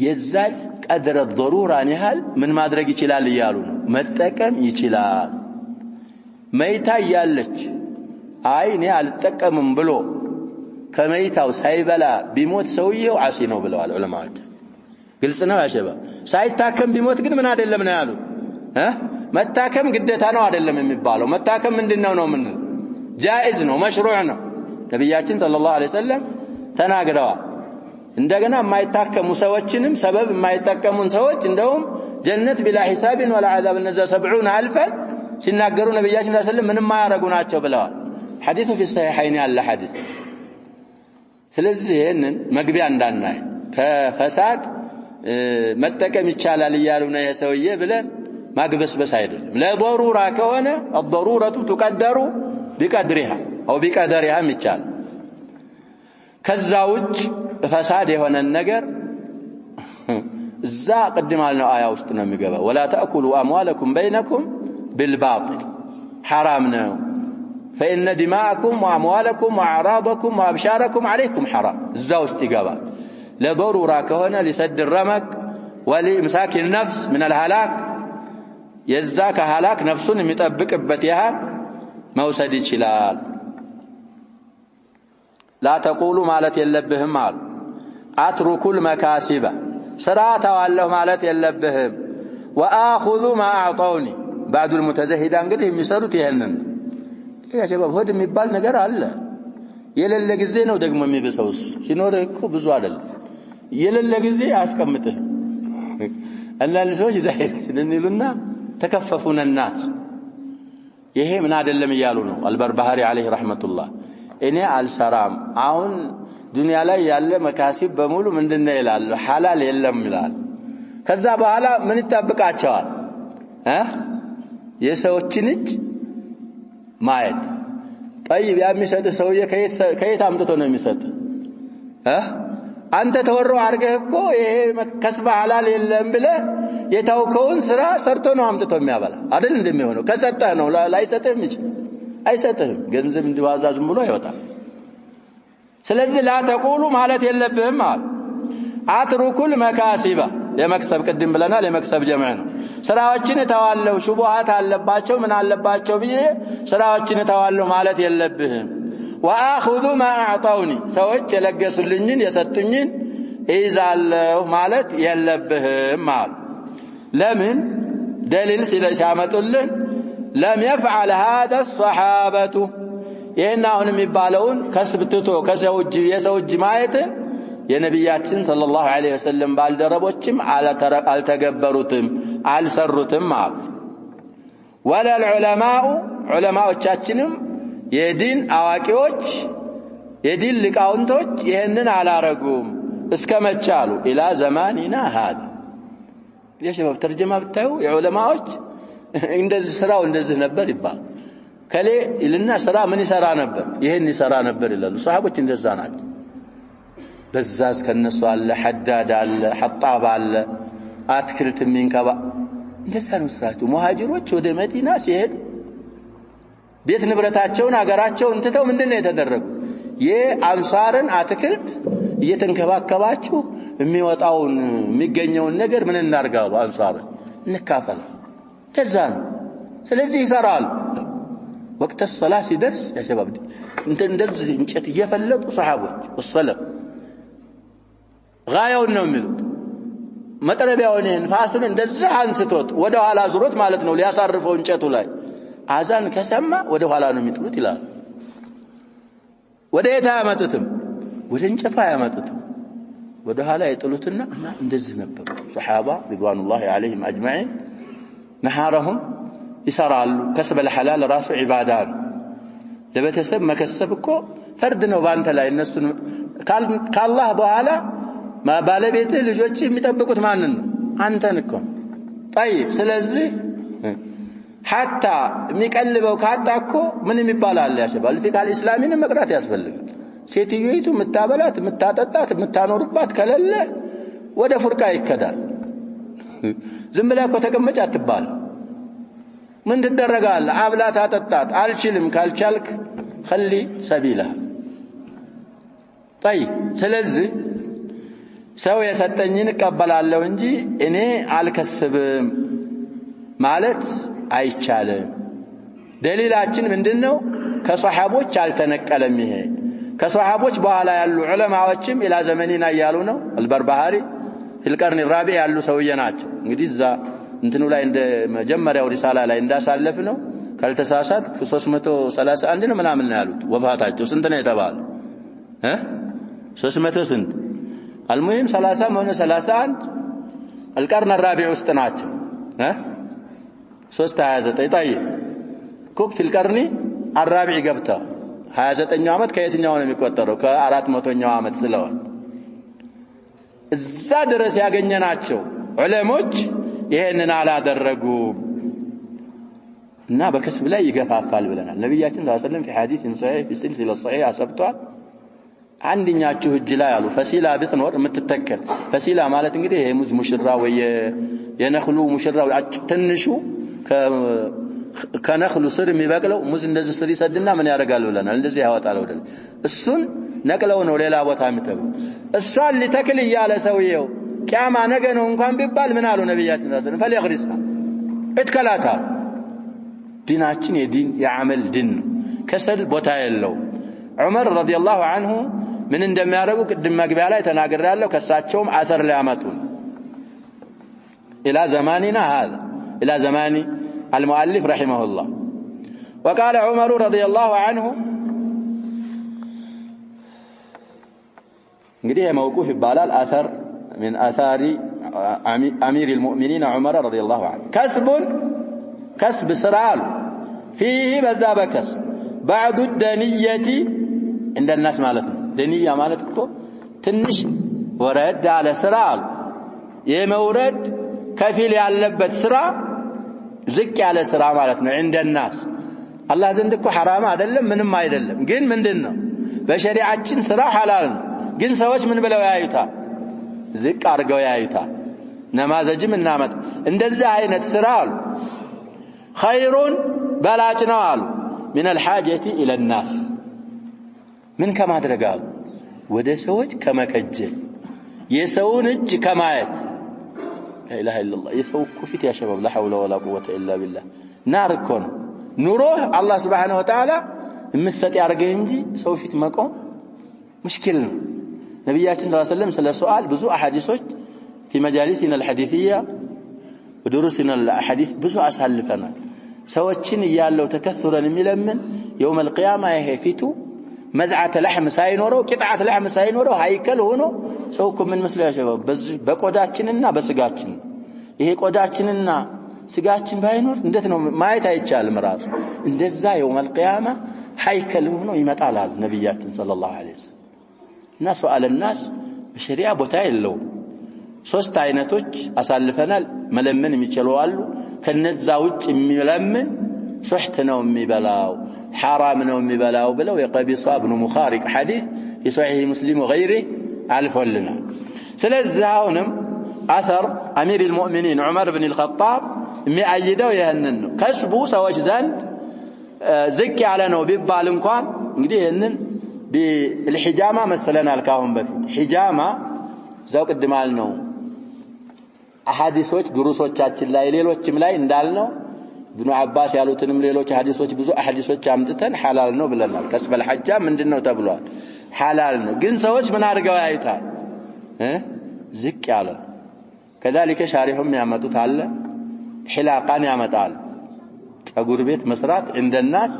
የዛይ ቀድረ ضرورة ያህል ምን ማድረግ ይችላል ይያሉ ነው መጠቀም ይችላል መይታ ያለች አይ እኔ አልጠቀምም ብሎ ከመይታው ሳይበላ ቢሞት ሰውየው ዓሲ ነው ብለዋል ዑለማዎች ግልጽ ነው ያሸባ ሳይታከም ቢሞት ግን ምን አይደለም ነው ያሉት መታከም ግዴታ ነው አይደለም የሚባለው መታከም ምንድነው ነው ምን ጃኢዝ ነው መሽሩዕ ነው ነብያችን ሰለላሁ ዐለይሂ ወሰለም ተናግረዋል እንደገና የማይታከሙ ሰዎችንም ሰበብ የማይጠቀሙን ሰዎች እንደውም ጀነት ቢላ ሂሳብን ወላ አዛብ እነዛ 70000 ሲናገሩ ነብያችን ሰለላሁ ዐለይሂ ወሰለም ምንም ማያረጉ ናቸው ብለዋል ሐዲሱ في الصحيحين ያለ ሐዲስ ስለዚህ ይሄንን መግቢያ እንዳናይ ከፈሳድ መጠቀም ይቻላል ይያሉ ነው የሰውዬ ብለን ማግበስበስ አይደለም ለضروره ከሆነ الضروره تقدر بقدرها او بقدرها ይቻላል ከዛውጭ ፈሳድ የሆነ ነገር እዛ ቀድማልነው አያ ውስጥ ነው የሚገባው ولا تاكلوا اموالكم بينكم بالباطل حرام ነው فإن دماءكم وأموالكم وأعراضكم وأبشاركم عليكم حرام እዛ ውስጥ ይገባል ለضروره ከሆነ لسد الرمق ولإمساك النفس من الهلاك የዛከ ሃላክ ነፍሱን የሚጠብቅበት ያህል መውሰድ ይችላል لا تقولوا ማለት የለብህም አሉ አትሩኩል መካሲበ ስራታዋለሁ ማለት የለብህም واخذ ما اعطوني بعد المتزهد እንግዲህ የሚሰሩት ይሄንን ያጀባብ ሆድ የሚባል ነገር አለ የሌለ ጊዜ ነው ደግሞ የሚበሰውስ ሲኖር እኮ ብዙ አይደለም የሌለ ጊዜ አስቀምጥህ አንዳንድ ሰዎች ዛሄድ እንደሚሉና ተከፈፉን الناس ይሄ ምን አይደለም ይያሉ ነው አልበርባህሪ አለይሂ ረህመቱላህ እኔ አልሰራም አሁን ዱንያ ላይ ያለ መካሲብ በሙሉ ምንድነው ይላል ሐላል የለም ይላል ከዛ በኋላ ምን ይጣበቃቸዋል የሰዎችን እጅ ማየት طيب የሚሰጥ ሰውዬ ከየት አምጥቶ ነው የሚሰጥ አንተ ተወሮ አርገህ እኮ ይሄ ከስባ ሐላል የለም ብለህ የታውከውን ስራ ሰርቶ ነው አምጥቶ የሚያበላ አይደል እንደሚሆነው ከሰጠህ ነው ላይሰጥህም ይችላል አይሰጥህም ገንዘብ እንዲዋዛ ዝም ብሎ አይወጣም ስለዚህ لا تقولوا ማለት የለብህም አለ አትሩኩል መካሲባ የመክሰብ ቅድም ብለናል የመክሰብ ጀማዕ ነው ስራዎችን ተዋለው ሹቡሃት አለባቸው ምን አለባቸው ብዬ ስራዎችን ተዋለው ማለት የለብህም واخذ ما اعطوني ሰዎች የለገሱልኝን የሰጡኝን እይዛለሁ ማለት የለብህም አለ ለምን دليل ሲያመጡልን لم يفعل هذا الصحابة ይሄን አሁን የሚባለውን ከስብ ትቶ ከሰው እጅ የሰው እጅ ማየት የነብያችን ሰለላሁ ዐለይሂ ወሰለም ባልደረቦችም አልተገበሩትም አልሰሩትም አሉ። ወለል ዑለማኡ ዑለማዎቻችንም የዲን አዋቂዎች የዲን ሊቃውንቶች ይሄንን አላረጉም እስከመቻሉ ኢላ ዘማኒና هذا የሸባብ ተርጀማ ብታዩ የዑለማዎች እንደዚህ ስራው እንደዚህ ነበር ይባል ከሌ ይልና ስራ ምን ይሰራ ነበር ይሄን ይሰራ ነበር ይላሉ። ሷሃቦች እንደዛ ናቸው። በዛዝ ከነሱ አለ ሐዳድ አለ ሐጣብ አለ አትክልት የሚንከባ እንደዛ ነው ስራቸው። ሙሃጅሮች ወደ መዲና ሲሄዱ ቤት ንብረታቸውን አገራቸውን እንትተው ምንድነው የተደረጉ የአንሳርን አትክልት እየተንከባከባችሁ የሚወጣውን የሚገኘውን ነገር ምን እናርጋው አንሳር እንካፈል ከዛ ነው። ስለዚህ ይሰራሉ። ወቅት الصلاه ሲደርስ ያ ሸባብ እንደዚህ እንጨት እየፈለጡ ሷሃቦች ወሰለም ጋያውን ነው የሚሉት መጥረቢያውን ንፋስን እንደዚህ አንስቶት ወደ ኋላ ዙሮት ማለት ነው ሊያሳርፈው እንጨቱ ላይ አዛን ከሰማ ወደ ኋላ ነው የሚጥሉት ይላል። ወደ የታ ያመጡትም ወደ እንጨቷ ያመጡትም ወደ ኋላ ይጥሉትና እንደዚህ ነበር ሱሐባ ሪድዋኑላሂ ዐለይሂም አጅማዒን ነሃረሁም ይሰራሉ። ከስበ ለሐላል ራሱ ዒባዳ ነው። ለቤተሰብ መከሰብ እኮ ፈርድ ነው ባንተ ላይ እነሱን ከአላህ በኋላ ባለቤት ልጆች የሚጠብቁት ማንን ነው አንተን እኮ طيب ስለዚህ حتى የሚቀልበው ካጣኮ ምን የሚባላል ያሸባል ፊቃል እስላሚን መቅራት ያስፈልጋል። ሴትዮይቱ መታበላት መታጠጣት መታኖርባት ከለለ ወደ ፍርቃ ይከዳል። ዝም ብላ እኮ ተቀመጭ አትባል። ምን ትደረጋለ አብላት አጠጣት አልችልም ካልቻልክ خلي سبيلها طيب ስለዚህ ሰው የሰጠኝን እቀበላለሁ እንጂ እኔ አልከስብም ማለት አይቻልም። ደሊላችን ምንድነው ከሷሃቦች አልተነቀለም። ይሄ ከሷሃቦች በኋላ ያሉ ዑለማዎችም ኢላ ዘመኒና ያሉ ነው። አልበርባሃሪ في القرن الرابع ያሉ ሰውዬ ናቸው። እንግዲህ እዛ እንትኑ ላይ እንደ መጀመሪያው ሪሳላ ላይ እንዳሳለፍ ነው ካልተሳሳት 331 ነው ምናምን ነው ያሉት ወፋታቸው ስንት ነው የተባለው 300 ስንት المهم 30 ሆነ 31 القرن الرابع ውስጥ ናቸው 329 طيب ኮክ في القرن الرابع ገብተው 29ኛው አመት ከየትኛው ነው የሚቆጠረው ከ400ኛው አመት ስለሆነ እዛ ድረስ ያገኘናቸው ዑለሞች ይሄንን አላደረጉም እና በከስብ ላይ ይገፋፋል ብለናል። ነብያችን ሰለላሁ ዐለይሂ ወሰለም في حديث صحيح في سلسلة صحيحة አሰብቷል። አንደኛችሁ እጅ ላይ አሉ ፈሲላ ብትኖር የምትተከል ፈሲላ ማለት እንግዲህ ይሄ ሙዝ ሙሽራ ወይ የነخሉ ሙሽራ ትንሹ ከነخሉ ስር የሚበቅለው ሙዝ እንደዚህ ስር ይሰድና ምን ያደርጋል ብለናል። እንደዚህ ያወጣል ወደ እሱን ነቅለው ነው ሌላ ቦታ የሚተው እሷን ሊተክል ይያለ ሰውየው ቂያማ ነገ ነው እንኳን ቢባል ምን አሉ ነብያችን ሰለላሁ ዐለይሂ ወሰለም ፈለይግሪስና እትከላታ ዲናችን የዲን የዓመል ዲን ከሰል ቦታ የለው። ዑመር ረዲየላሁ ዐንሁ ምን እንደሚያደርጉ ቅድም መግቢያ ላይ ተናግሬያለሁ። ከሳቸውም አተር ሊያመጡ ኢላ ዘማኒና هذا ኢላ ዘማኒ المؤلف رحمه الله. وقال عمر رضي الله عنه እንግዲህ የመውቁፍ ይባላል አተር من آثار أمير المؤمنين عمر رضي الله عنه كسب سرال فيه بذاب كسب بعد الدنية عند الناس مالتنا دنية مالتكو تنش ورد على سرال يمورد كفيل يعلبت سرا زك على سرا مالتنا عند الناس الله زندكو حرام አይደለም ምንም አይደለም ግን ምንድነው በሸሪዓችን ስራ ሐላል ነው ግን ሰዎች ምን ብለው ያዩታል ዝቅ አርገው ያዩታል ነማዘጅም እናመጥ እንደዚህ አይነት ስራ አሉ خيرون በላጭ ነው አሉ من الحاجة إلى الناس من كما አድርጋሉ ወደ ሰዎች ከመከጀል የሰውን እጅ ከማየት لا إله إلا الله የሰው ኩፊት يا شباب لا حول ولا قوة إلا بالله نار እኮ ነው ኑሮህ አላህ Subhanahu Wa Ta'ala የምትሰጥ ያርገህ እንጂ ሰው ፊት መቆም مشكل ነው። ነብያችን ሰለላሁ ዐለይሂ ወሰለም ስለ ሱአል ብዙ አሐዲሶች في مجالسنا الحديثية ودروسنا الحديث ብዙ አሳልፈናል። ሰዎችን ይያለው ተከثረን የሚለምን يوم القيامة يهفيتو مذعة لحم ساينورو قطعة لحم ساينورو هيكل هونو سوكم من مثل يا شباب በቆዳችንና በስጋችን ይሄ ቆዳችንና ስጋችን ባይኖር እንዴት ነው ማየት አይቻልም ራሱ እንደዛ يوم القيامة هيكل ሆኖ ይመጣል ነብያችን ሰለላሁ ዐለይሂ ወሰለም እና سؤال الناس በሸሪዓ ቦታ የለው ሶስት አይነቶች አሳልፈናል መለመን የሚችለው አሉ ከነዛ ውጭ የሚለምን ሱህት ነው የሚበላው حرام ነው የሚበላው ብለው የቀቢሳ ኢብኑ ሙኻሪቅ ሐዲስ የሶሒህ ሙስሊም وغيره አልፎልናል ስለዚህ አሁንም አثر امير المؤمنين عمر بن الخطاب የሚያይደው ይሄንን ነው ከስቡ ሰዎች ዘንድ ዝቅ ያለ ነው ቢባል እንኳን እንግዲህ ይሄንን بالحجامه መስለናል ካሁን በፊት ሒጃማ ዘው ቅድማል ነው አሐዲሶች ድሩሶቻችን ላይ ሌሎችም ላይ እንዳልነው ابن عباس ያሉትንም ሌሎች ሐዲሶች ብዙ አሐዲሶች አምጥተን ሐላል ነው ብለናል ከስበል ሐጃም ምንድነው ተብሏል ሐላል ነው ግን ሰዎች ምን አድርገው ያዩታል ዝቅ ያለ كذلك شارحهم ያመጡት አለ ሒላቃን ያመጣል ጸጉር ቤት መስራት عند الناس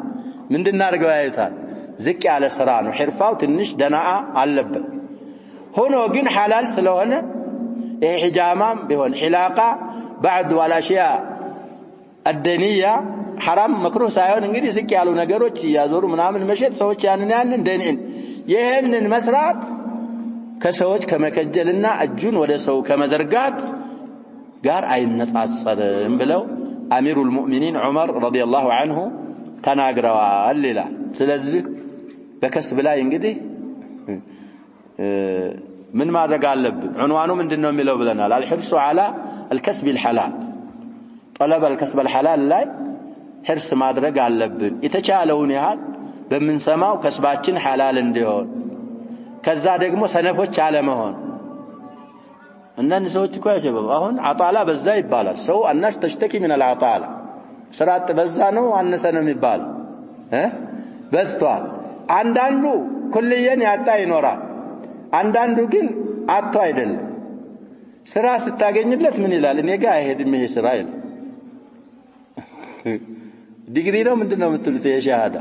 ምንድነው አድርገው ያዩታል ዝቅ ያለ ስራ ነው ሒርፋው ትንሽ ደናአ አለበት ሆኖ ግን ሐላል ስለሆነ ይሄ ሒጃማም ቢሆን ሒላቃ بعد والاشياء الدنيا حرام مكروه ሳይሆን እንግዲህ ዝቅ ያሉ ነገሮች ያዞሩ ምናምን መሸጥ ሰዎች ያንን ደንኢን ይሄንን መስራት ከሰዎች ከመከጀልና እጁን ወደ ሰው ከመዘርጋት ጋር አይነጻጸርም ብለው አሚሩል ሙእሚኒን ዑመር ረዲየላሁ ዐንሁ ተናግረዋል ይላል ስለዚህ በከስብ ላይ እንግዲህ ምን ማድረግ አለብን ዑንዋኑ ምንድነው የሚለው ብለናል الحرص على الكسب الحلال طلب الكسب الحلال ላይ حرص ማድረግ አለብን የተቻለውን ያህል በመንሰማው ከስባችን حلال እንዲሆን ከዛ ደግሞ ሰነፎች አለመሆን እነን ሰዎች እኮ ያጀበው አሁን አጣላ በዛ ይባላል ሰው الناس تشتكي من العطاله ስራት በዛ ነው አነሰ ነው የሚባል በስቷል አንዳንዱ ኩልየን ያጣ ይኖራል አንዳንዱ ግን አጥቶ አይደለም ስራ ስታገኝለት ምን ይላል እኔ ጋር አይሄድም ይሄ ስራ ይላል ዲግሪ ነው ምንድነው የምትሉት የሻሃዳ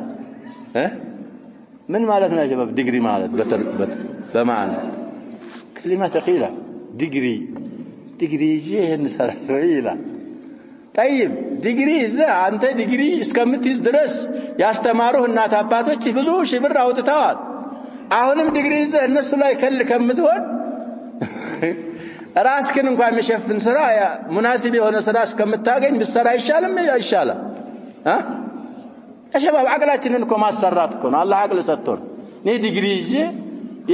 ምን ማለት ነው ሸባብ ዲግሪ ማለት በማዕና كلمه ثقيله ዲግሪ ይሄን ሰራ ይላል طيب ዲግሪ እዛ አንተ ዲግሪ እስከምትይዝ ድረስ ያስተማሩህ እናት አባቶች ብዙ ሺህ ብር አውጥተዋል አሁንም ዲግሪ እዛ እነሱ ላይ ከምትሆን ራስክን እንኳን የሚሸፍን ስራ ሙናሲብ የሆነ ስራ እስከምታገኝ ብትሰራ ይሻላል አይሻላም አሸባብ አቅላችንን እኮ ማሰራት እኮ ነው አላህ አቅል ሰጥቶን እኔ ዲግሪ ይዤ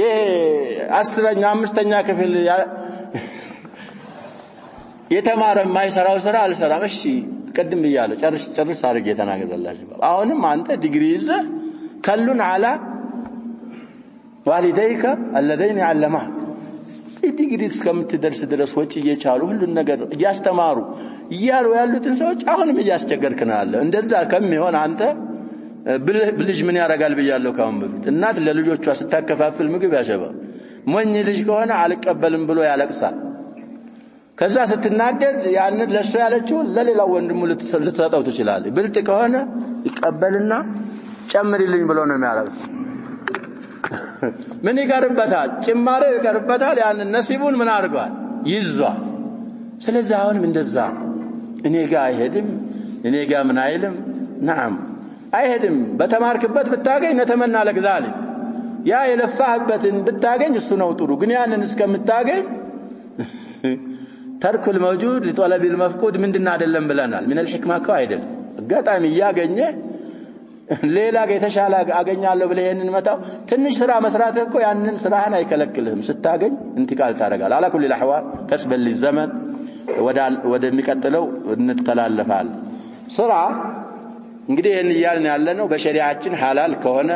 የ10ኛ 5ኛ ክፍል የተማረ ማይሰራው ስራ አልሰራም እሺ ቀድም ይያለው ጨርስ አድርጌ ተናገረላችሁ አሁንም አንተ ዲግሪ ይዘህ ከሉን على والديك الذين علماك ዲግሪ እስከምትደርስ ድረስ ወጪ እየቻሉ ሁሉን ነገር ያስተማሩ ይያሉ ያሉትን ሰዎች አሁንም ያስቸገርክናል እንደዛ ከሚሆን አንተ ብልጅ ምን ያረጋል በያለው ካሁን በፊት እናት ለልጆቿ ስታከፋፍል ምግብ ያሸባ ሞኝ ልጅ ከሆነ አልቀበልም ብሎ ያለቅሳል ከዛ ስትናደድ ያንን ለሱ ያለችው ለሌላው ወንድሙ ልትሰጠው ትችላለች ብልጥ ከሆነ ይቀበልና ጨምሪልኝ ብሎ ነው የሚያለቅሰው ምን ይቀርበታል ጭማሬ ይቀርበታል ያንን ነሲቡን ምን አድርጓል ይዟል ስለዚህ አሁንም እንደዛ እኔ ጋር አይሄድም እኔ ጋር ምን አይልም نعم አይሄድም በተማርክበት ብታገኝ ነተመና ለግዛል ያ የለፋህበትን ብታገኝ እሱ ነው ጥሩ ግን ያንን እስከምታገኝ ترك الموجود لطلب المفقود ምንድነው አይደለም ብለናል من الحكمه እኮ አይደለም አጋጣሚ ያገኘ ሌላ የተሻለ አገኛለሁ ብለ ይሄንን መጣው ትንሽ ስራ መስራት እኮ ያንን ስራህን አይከለክልህም ስታገኝ እንትቃል ታረጋል على كل الاحوال كسب للزمن ወደሚቀጥለው እንተላለፋል ስራ እንግዲህ ይሄን ይያልን ያለነው በሸሪዓችን ሐላል ከሆነ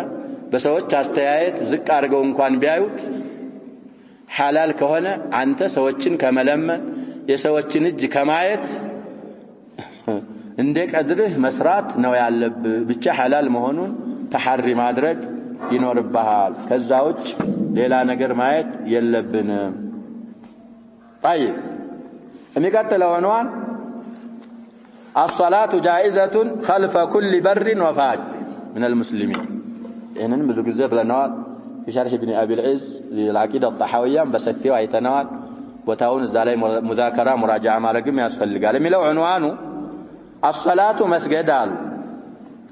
በሰዎች አስተያየት ዝቅ አድርገው እንኳን ቢያዩት ሐላል ከሆነ አንተ ሰዎችን ከመለመን የሰዎችን እጅ ከማየት እንደ ቀድርህ መስራት ነው ያለብህ ብቻ ሐላል መሆኑን ተሐሪ ማድረግ ይኖርብሃል ከዛውጭ ሌላ ነገር ማየት የለብንም طيب የሚቀጥለው عنوان الصلاه جائزه خلف كل بر وفاجر من المسلمين إنن بزوج الزب لنوال في شرح ابن أبي العز للعقيدة الطحاوية بسفيه ويتنوال وتاون الزالي مذاكرة مراجعة ما لقم يسفل قال ملو عنوانه الصلاة مسجد قال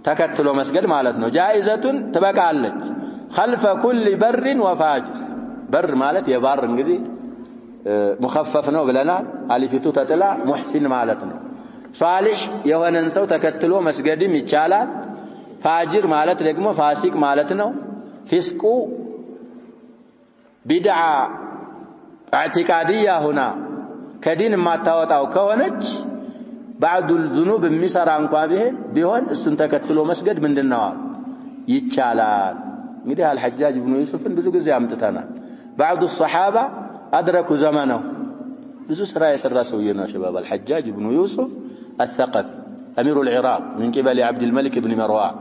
تكتلوا مسجد مالتنا جائزة تبقى عليك خلف كل بر وفاجر بر مالت يبار انجدي مخفف ነው ብለናል አሊፊቱ ተጥላ ሙህሲን ማለት ነው ሷሊህ የሆነን ሰው ተከትሎ መስገድም ይቻላል ፋጅር ማለት ደግሞ ፋሲቅ ማለት ነው ፊስቁ ቢድዓ اعتقاديه هنا ከዲን ማታወጣው ከሆነች بعض الذنوب የሚሰራ እንኳን ቢሆን እሱን ተከትሎ መስገድ ምንድነው ይቻላል እንግዲህ አልሐጃጅ ኢብኑ ዩሱፍን ብዙ ጊዜ አምጥተናል بعض الصحابه أدركوا زمانه بزو سراء سوينا شباب الحجاج بن يوسف الثقفي أمير العراق من قبل عبد الملك بن مروان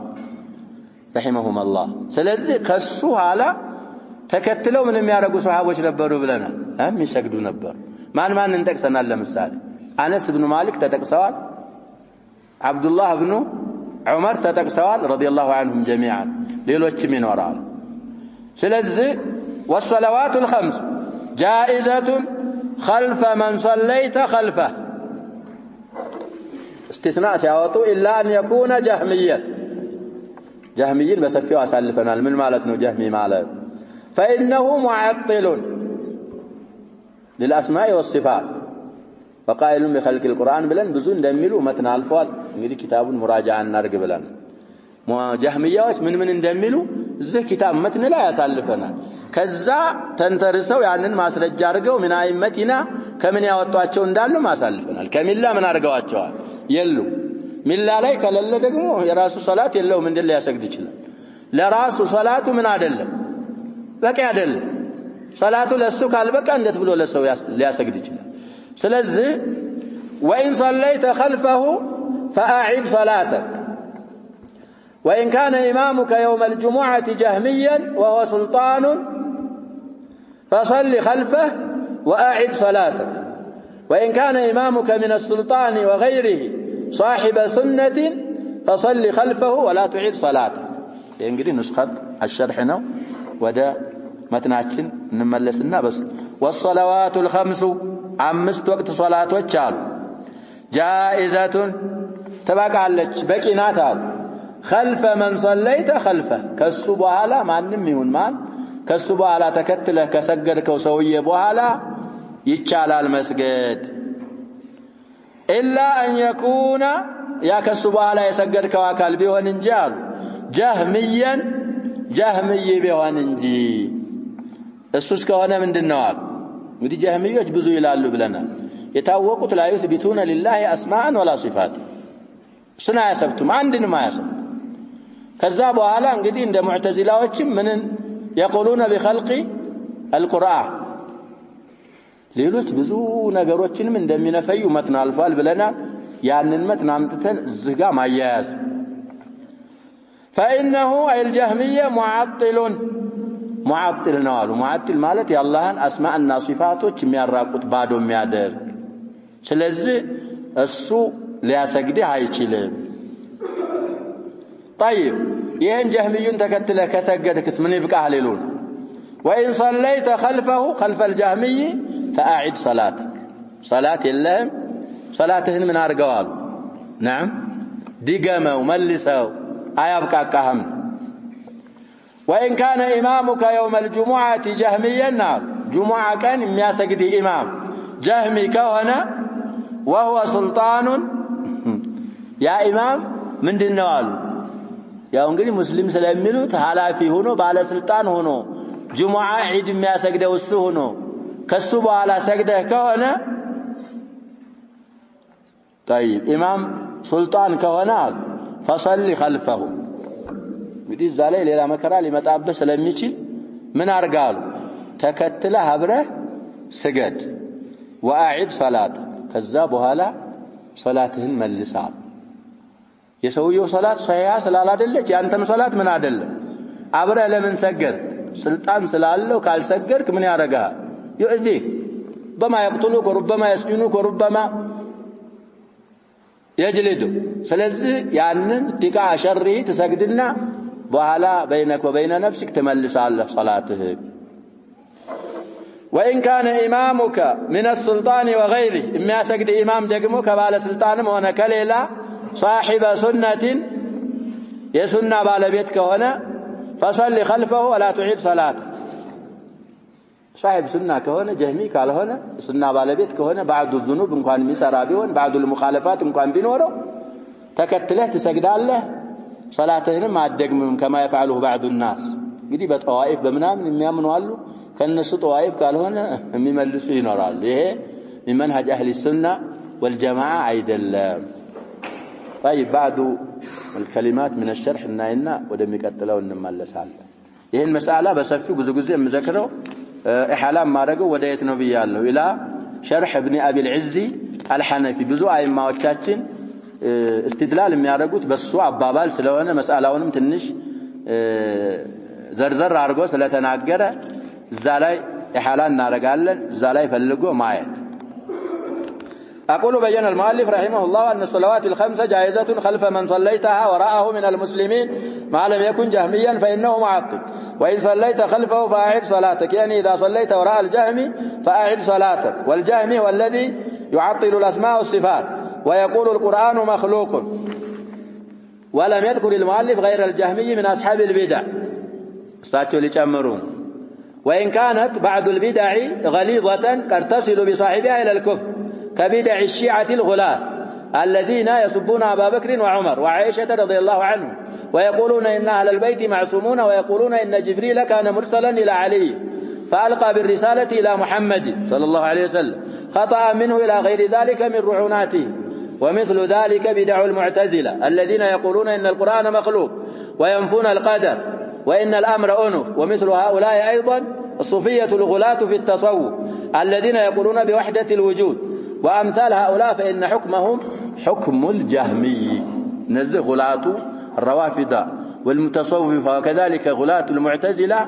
رحمهم الله سلذي كسوها على تكتلوا من يارقوا صحابوش نبروا بلنا هم يسجدوا نبر ما ننتقسنا لمثال أنس بن مالك تتقسوال عبد الله بن عمر تتقسوال رضي الله عنهم جميعا ليلوش من وراء سلذي والصلوات الخمس جائزة خلف من صليت خلفه استثناء سيعطوا إلا أن يكون جهميا بس فيه أسألفنا من مالتنا جهمي مالت فإنه معطل للأسماء والصفات وقائل بخلق القرآن بلن بزون دملوا متن الفوال نجد كتاب مراجعة نرق بلن جهميات من دملوا زي كتاب متن لا يسالفنا كذا تنترسوا يعني ማስረጃ አርገው من አይመቲና ከምን ያወጣቸው እንዳሉ ማሳልፈናል ከሚላ ምን አርገዋቸዋል የሉ ሚላ ላይ ከለለ ደግሞ የራሱ ሶላት የለው ምን እንደለ ያሰግድ ይችላል ለራሱ ሶላቱ ምን አይደለም በቂ አይደለም ሶላቱ ለሱ ካልበቃ እንዴት ብሎ ለሰው ሊያሰግድ ይችላል ስለዚህ وإن صليت خلفه فأعد صلاتك وإن كان إمامك يوم الجمعة جهميا وهو سلطان فصل خلفه وأعد صلاتك وإن كان إمامك من السلطان وغيره صاحب سنة فصل خلفه ولا تعيد صلاتك ينقري نسخة الشرحنا ودا متناكين نملسنا بس والصلوات الخمس عمست وقت صلاة وچال جائزة تبقى عليك بكينات خلف من صليت خلفه كالصبح على ما نميون مان كالصبح على تكتله كسجدك وسويه بوهلا يتشال المسجد إلا أن يكون يا كالصبح على يسجدك وكال بيواننجال جهمي بيواننجي السوسك هنا من النوال ودي جهمية بزو يلالو بلنا يتاوقوا لا يثبتون لله أسماء ولا صفات سنة يسبتم عندنا ما يسبت كذا بوهلا እንግዲህ እንደ ሙዕተዚላዎችም ምን يقولون بخلق القرآن ሌሎች ብዙ ነገሮችንም እንደሚነፈዩ መተን አልፏል ብለና ያንን መተን አምጥተን ዝጋ ማያያዝ فإنه الجهمية معطل ነው معطل ማለት የአላህን አስማእና ሲፋቶች የሚያራቁት ባዶ የሚያደርግ ስለዚህ እሱ ሊያሰግድ አይችልም طيب ይሄን جهميون ተከትለ ከሰገድክስ ምን ይብቃህ ሊሉን وإن صليت خلفه خلف الجهمي فأعد صلاتك صلاة اللهم صلاتهن من أرقوال نعم دقموا ملسوا أيبقاكهم وإن كان إمامك يوم الجمعة جهميا نار جمعة كان يسجد إمام جهمي كهنا وهو سلطان يا إمام من دنوال يا انغري مسلم ስለሚሉት ሐላፊ ሆኖ ባለ ስልጣን ሆኖ ጁሙዓ ዒድ የሚያሰግደው እሱ ሆኖ ከሱ በኋላ ሰግደህ ከሆነ طيب ኢማም ሱልጣን ከሆነ فصلي خلفه እንግዲህ ዛሬ ሌላ መከራ ሊመጣብህ ስለሚችል ምን አርጋሉ ተከትለህ አብረህ ስገድ وأعد صلاة ከዛ በኋላ ሶላትህን መልሳል የሰውየው ሶላት ሷያ ስላላደለች ያንተም ሶላት ምን አይደለም አብረህ ለምን ሰገድ ስልጣን ስላለው ካልሰገድክ ምን ያረጋል يؤذيك بما يقتلوك وربما يسجنوك وربما يجلد سلازي يعني اتقاء شره تسجدنا بحالا بينك وبين نفسك تملس على صلاته. وإن كان إمامك من السلطان وغيره إما يسجد إمام دقمو كبال سلطان هنا كليلا صاحب سنة يسنى بالبيتك هنا فصلي خلفه ولا تعيد صلاته. صاحب سنة كهنا جهمي قال هنا سنة بالبيتك هنا بعد الذنوب إن كان مسرى بيون بعد المخالفات إن كان بينوره تكتله تسجد الله صلاته ما الدقم كما يفعله بعض الناس قديبة طوائف بمنام يمنوا له كالناس طوائف قال هنا مملسوا ينورال ليه من منهج أهل السنة والجماعة عيد الله. طيب بعد الكلمات من الشرح إننا ودمك التلاو نملس على ይሄ المسألة بسفي ብዙ ጊዜ የምዘክረው ኢህላም ማድረገው ወደ የት ነው ብያለሁ إلى شرح ابن أبي العز الحنفي ብዙ አይማዎቻችን استدلال የሚያደርጉት በሱ አባባል ስለሆነ መስአላውንም ትንሽ ዘርዘር አድርጎ ስለተናገረ እዛ ላይ ኢህላን እናደርጋለን እዛ ላይ ፈልጎ ማየት أقول بين المؤلف رحمه الله أن الصلوات الخمسة جائزة خلف من صليتها وراءه من المسلمين ما لم يكن جهميا فإنه معطل. وإن صليت خلفه فأعد صلاتك يعني إذا صليت وراء الجهمي فأعد صلاتك. والجهمي هو الذي يعطل الأسماء والصفات ويقول القرآن مخلوق. ولم يذكر المؤلف غير الجهمي من أصحاب البدع استاتوا لتأمرون. وإن كانت بعض البدع غليظة قد تصل بصاحبها إلى الكفر كبدع الشيعة الغلاة الذين يسبون أبا بكر وعمر وعائشة رضي الله عنهم ويقولون إن أهل البيت معصومون ويقولون إن جبريل كان مرسلا إلى علي فألقى بالرسالة إلى محمد صلى الله عليه وسلم خطأ منه إلى غير ذلك من رعوناته. ومثل ذلك بدع المعتزلة الذين يقولون إن القرآن مخلوق وينفون القدر وإن الأمر أنف. ومثل هؤلاء أيضا الصوفية الغلاة في التصوف الذين يقولون بوحدة الوجود وأمثال هؤلاء فإن حكمهم حكم الجهمي نزه غلاة الروافض والمتصوفة وكذلك غلاة المعتزلة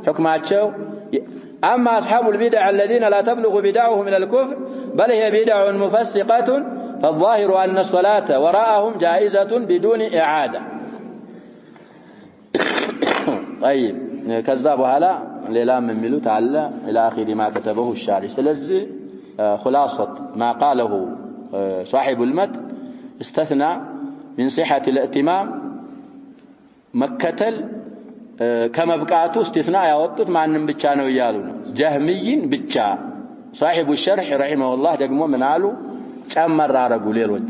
حكماتشو. أما أصحاب البدع الذين لا تبلغ بدعهم من الكفر بل هي بدع مفسقة فالظاهر أن الصلاة وراءهم جائزة بدون إعادة. طيب كذابها لا ليلا من ملو تعالى إلى آخر ما كتبه الشارع. سلزي خلاصة ما قاله صاحب المتن استثنى من صحة الائتمام مكتل كما بقاته استثناء يوطت مع أنهم بتشانوا ويالون جهميين بتشا. صاحب الشرح رحمه الله دقمو من عالو تأمر رارقو ليروت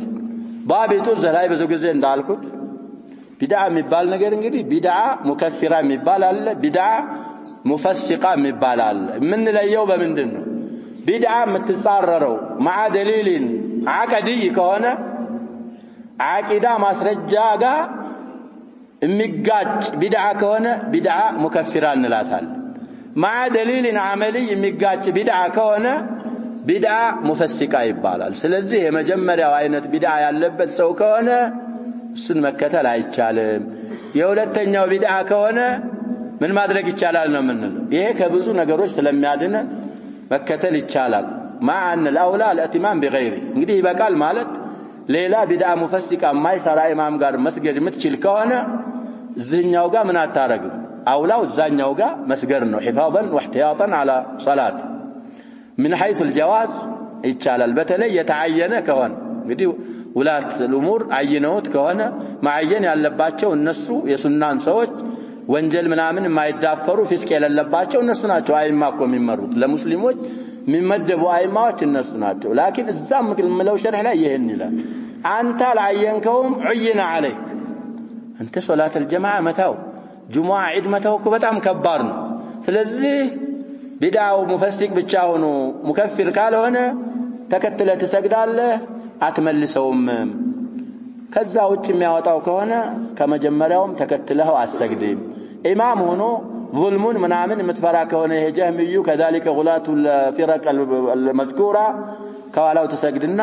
بابي توزه لاي بزو قزين دالكوت بدعة مبال نقر نقري بدعة مكثرة مبال بدعة مفسقة مبال من اليوم من دنو بدعة متتصرروا مع دليل عقدي كونه عقيدة مسرجاغا ميقاج بدعة كونه بدعة مكفرة نلاتال مع دليل عملي ميقاج بدعة كونه بدعة مفسقة يبالال. سلازي مجمريا አይነት بدعة ያለበት ሰው ከሆነ እሱን መከተል አይቻልም። የሁለተኛው بدعة ከሆነ ምን ማድረግ ይቻላል ነው የምንለው። ይሄ ከብዙ ነገሮች ስለሚያድነ መከተል ይቻላል። مع ان الاولى الاتمام بغيره እንግዲህ ይበቃል ማለት ሌላ بدعة مفسقة ማይሰራ ኢማም ጋር መስገድ የምትችል ከሆነ እዚህኛው ጋር ምን አታረግም አውላው እዛኛው ጋር መስገድ ነው حفاظا واحتياطا على صلاه. من حيث الجواز ይቻላል በተለይ የተዓየነ ከሆነ እንግዲህ ውላት الامور አይነውት ከሆነ ማዓየን ያለባቸው እነሱ የሱናን ሰዎች ወንጀል ምናምን የማይዳፈሩ ፍስቅ የሌለባቸው እነሱ ናቸው አይማኮ የሚመሩት ለሙስሊሞች የሚመደቡ አይማዎች እነሱ ናቸው። ላኪን እዛም ምለው ሸርህ ላይ ይሄን ይላል አንተ አልዓየንከውም ዑይና عليك አንተ ሶላት الجماعه መታው ጁሙዓ ዒድ መታው እኮ በጣም ከባድ ነው። ስለዚህ ቢድዓው ሙፈሲቅ ብቻ ሆኖ ሙከፍር ካልሆነ ተከትለ ትሰግዳለህ አትመልሰውም። ከዛ ውጭ የሚያወጣው ከሆነ ከመጀመሪያውም ተከትለው አሰግድም። ኢማም ሆኖ ظلمون ምናምን የምትፈራ ከሆነ ይሄ ጀህሚዩ كذلك غلاة الفرق المذكورة ከኋላው ተሰግድና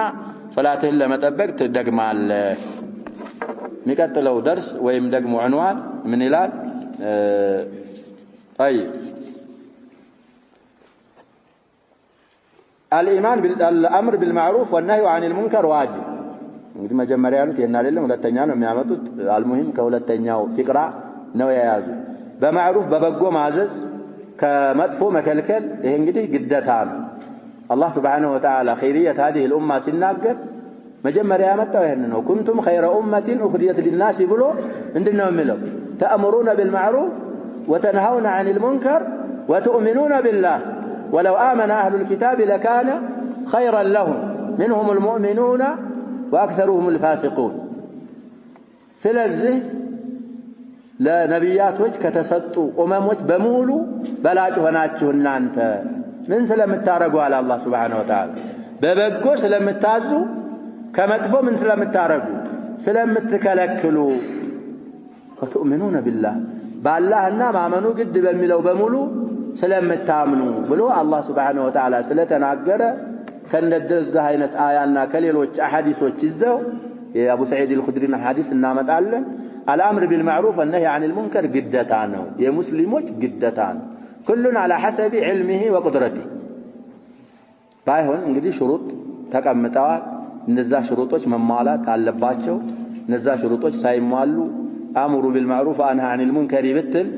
ሶላትህን ለመጠበቅ ትደግማለህ። የሚቀጥለው درس ወይም ደግሞ عنوان ምን ይላል? طيب الإيمان بالأمر بالمعروف والنهي عن المنكر واجب. እንግዲህ መጀመሪያ ያሉት የና አይደለም ሁለተኛ ነው የሚያመጡት አልሙሂም ከሁለተኛው ፍቅራ ነው የያዙ በማዕሩፍ በበጎ ማዘዝ ከመጥፎ መከልከል ይሄ እንግዲህ ግዴታ ነው አላህ Subhanahu Wa Ta'ala ኸይሪየት هذه الامه ሲናገር መጀመሪያ ያመጣው ይሄን ነው ኩንቱም ኸይረ ኡመቲን ኡኽሪየት ሊናስ ብሎ ምንድነው የሚለው ተአምሩና بالمعروف وتنهون عن المنكر وتؤمنون بالله ولو آمن أهل الكتاب لكان خيرا لهم منهم المؤمنون وأكثرهم الفاسقون ስለዚህ ለነቢያቶች ከተሰጡ ኡመሞች በሙሉ በላጭ ሆናችሁ እናንተ ምን ስለምታረጉ አለ አላህ Subhanahu Wa Ta'ala በበጎ ስለምታዙ ከመጥፎ ምን ስለምታረጉ ስለምትከለክሉ ወተኡሚኑነ ቢላህ ባላህና ማመኑ ግድ በሚለው በሙሉ ስለምታምኑ ብሎ አላህ Subhanahu Wa Ta'ala ስለተናገረ ከነደዛ አይነት አያና ከሌሎች አሐዲሶች ይዘው የአቡ ሰዒድ አልኹድሪን ሐዲስ እናመጣለን الامر بالمعروف والنهي عن المنكر ግዴታ ነው የሙስሊሞች ግዴታ ነው كلنا على حسب علمه وقدرته ባይሆን እንግዲህ ሽሩጥ ተቀምጠዋል እነዛ ሽሩጦች መሟላት አለባቸው እነዛ ሽሩጦች ሳይሟሉ አምሩ بالمعروف وانهى عن المنكر ብትል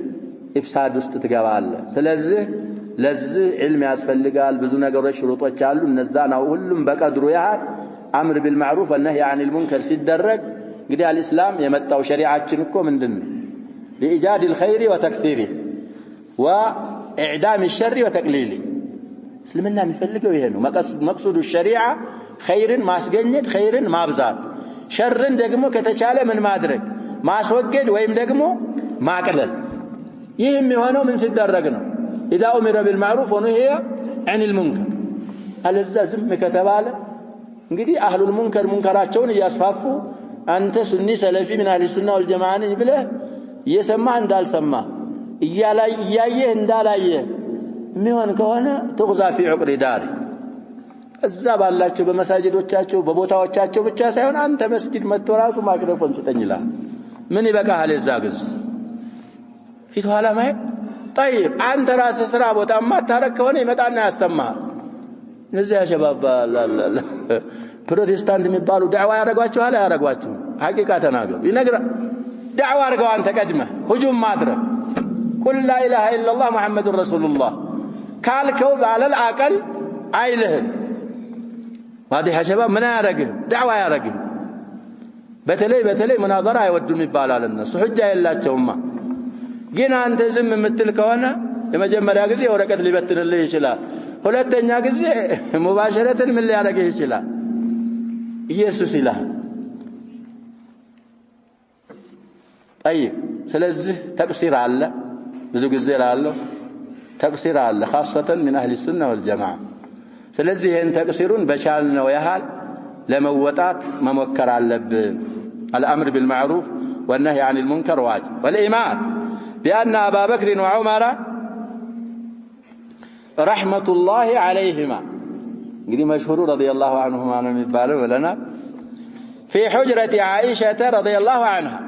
ኢፍሳድ ውስጥ ትገባለህ ስለዚህ ለዚህ ዒልም ያስፈልጋል ብዙ ነገሮች ሽሩጦች አሉ እነዛ ነው ሁሉም በቀድሩ ያህል አምር بالمعروف والنهي عن المنكر ሲደረግ እንግዲህ አልእስላም የመጣው ሸሪዓችን እኮ ምንድነው لإيجاد الخير وتكثيره وإعدام الشر وتقليله እስልምና የሚፈልገው ይሄ ነው መቅሰዱ ሸሪዓ ኸይርን ማስገኘት ኸይርን ማብዛት ሸርን ደግሞ ከተቻለ ምን ማድረግ ማስወገድ ወይም ደግሞ ማቅለል ይህ የሚሆነው ምን ሲደረግ ነው اذا امر بالمعروف ونهي عن المنكر አለዛ ዝም ከተባለ እንግዲህ አህሉል ሙንከር ሙንከራቸውን ያስፋፉ አንተ ሱኒ ሰለፊ ምን አህሊ ሱና ወልጀማዓ ነኝ ብለህ እየሰማህ እንዳልሰማህ እያየህ እንዳላየህ የሚሆን ከሆነ ተغዛ في عقر دار እዛ ባላቸው በመሳጅዶቻቸው በቦታዎቻቸው ብቻ ሳይሆን አንተ መስጊድ መጥቶ ራሱ ማይክሮፎን ስጠኝላ ምን ይበቃሃል እዛ ግዝ ፊት ኋላ ማየት طيب አንተ ራስህ ስራ ቦታማ ታረክ ከሆነ ይመጣና ያሰማሃል እነዚያ ሸባባ ላላ ፕሮቴስታንት የሚባሉ ዳዕዋ ያረጋቸው አለ ያረጋቸው ሐቂቃ ተናገሩ ይነግራ ዳዕዋ አርገው አንተ ቀድመህ ሁጁም ማድረግ ቁል ላ ኢላሃ ኢላላህ ሙሐመዱር ረሱሉላህ ካልከው ባለል አቀል አይልህም ዋዲህ ሸባብ ምን ያረግህ ዳዕዋ ያረግህ በተለይ ሙናዘራ አይወዱም ይባላል እነሱ ሁጃ የላቸውማ ግን አንተ ዝም የምትል ከሆነ የመጀመሪያ ጊዜ ወረቀት ሊበትንልህ ይችላል ሁለተኛ ጊዜ ሙባሸረተን ምን ሊያረግህ ይችላል ኢየሱስ ይላል طيب ስለዚህ ተቅሲር አለ ብዙ ጊዜ ላለው ተቅሲር አለ خاصة من اهل السنه والجماعه ስለዚህ ይሄን ተቅሲሩን በቻልነው ያህል ለመወጣት መሞከር አለብን الامر بالمعروف والنهي عن المنكر واجب والايمان بان ابا بكر وعمر رحمه الله عليهما እንግዲህ مشهور رضي الله عنهما ነው የሚባለው ለና في حجرة عائشة رضي الله عنها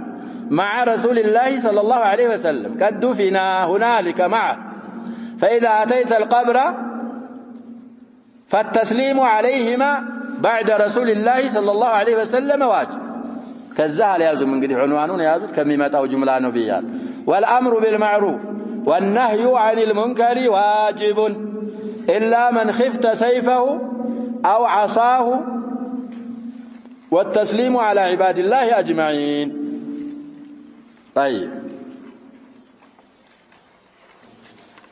مع رسول الله صلى الله عليه وسلم قد دفنا هنالك معه فإذا أتيت القبر فالتسليم عليهما بعد رسول الله صلى الله عليه وسلم واجب كالزهل يازم من قد عنوانون يازم كميمة جملة نبيات والأمر بالمعروف والنهي عن المنكر واجب إلا من خفت سيفه أو عصاه والتسليم على عباد الله أجمعين طيب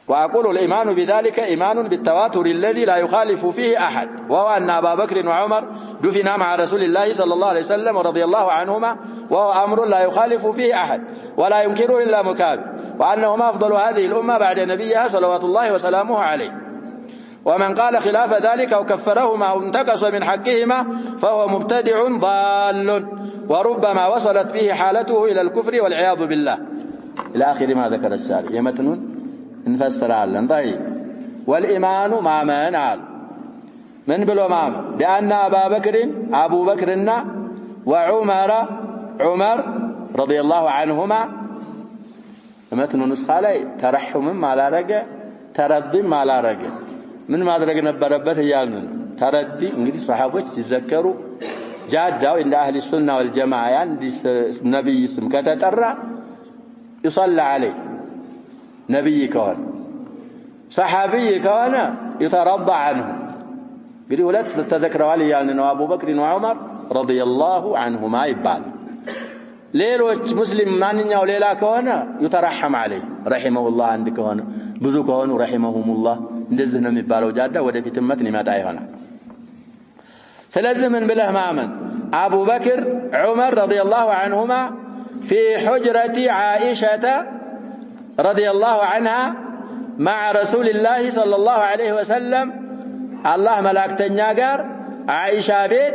وأقول الإيمان بذلك إيمان بالتواتر الذي لا يخالف فيه أحد وهو أن أبا بكر وعمر دفنا مع رسول الله صلى الله عليه وسلم ورضي الله عنهما وهو أمر لا يخالف فيه أحد ولا ينكره إلا مكابر وأنهما أفضل هذه الأمة بعد نبيها صلوات الله وسلامه عليه ومن قال خلاف ذلك أو كفرهما أو انتقص من حقهما فهو مبتدع ضال وربما وصلت به حالته إلى الكفر والعياذ بالله إلى آخر ما ذكر الشارع يمتنون نفسر علم طيب والإيمان مع من عال من بالومام بأن أبو بكرنا وعمر رضي الله عنهما متن نسخة لي ترحم على رجع تردم على رجع من ما درج نبربت يالن تردي እንግዲህ ሷሃቦች ሲዘከሩ جادة عند أهل السنة والجماعة عند نبي اسم كتترى يصلى عليه نبي كون صحابي كون يترضى عنه قال ولا تتذكروا علي يعني أبو بكر وعمر رضي الله عنهما يبال ሌሎች ሙስሊም ማንኛው ሌላ ከሆነ يترحم عليه رحمه الله عند ከሆነ ብዙ ከሆኑ رحمهم الله እንደዚህ ነው የሚባለው ጃዳ ወደፊት መትን ይመጣ ይሆናል ስለዚህ ምን ብለህ ማመን أبو بكر عمر رضي الله عنهما في حجرة عائشة رضي الله عنها مع رسول الله صلى الله عليه وسلم الله ملاكتنيا قال عائشة بيت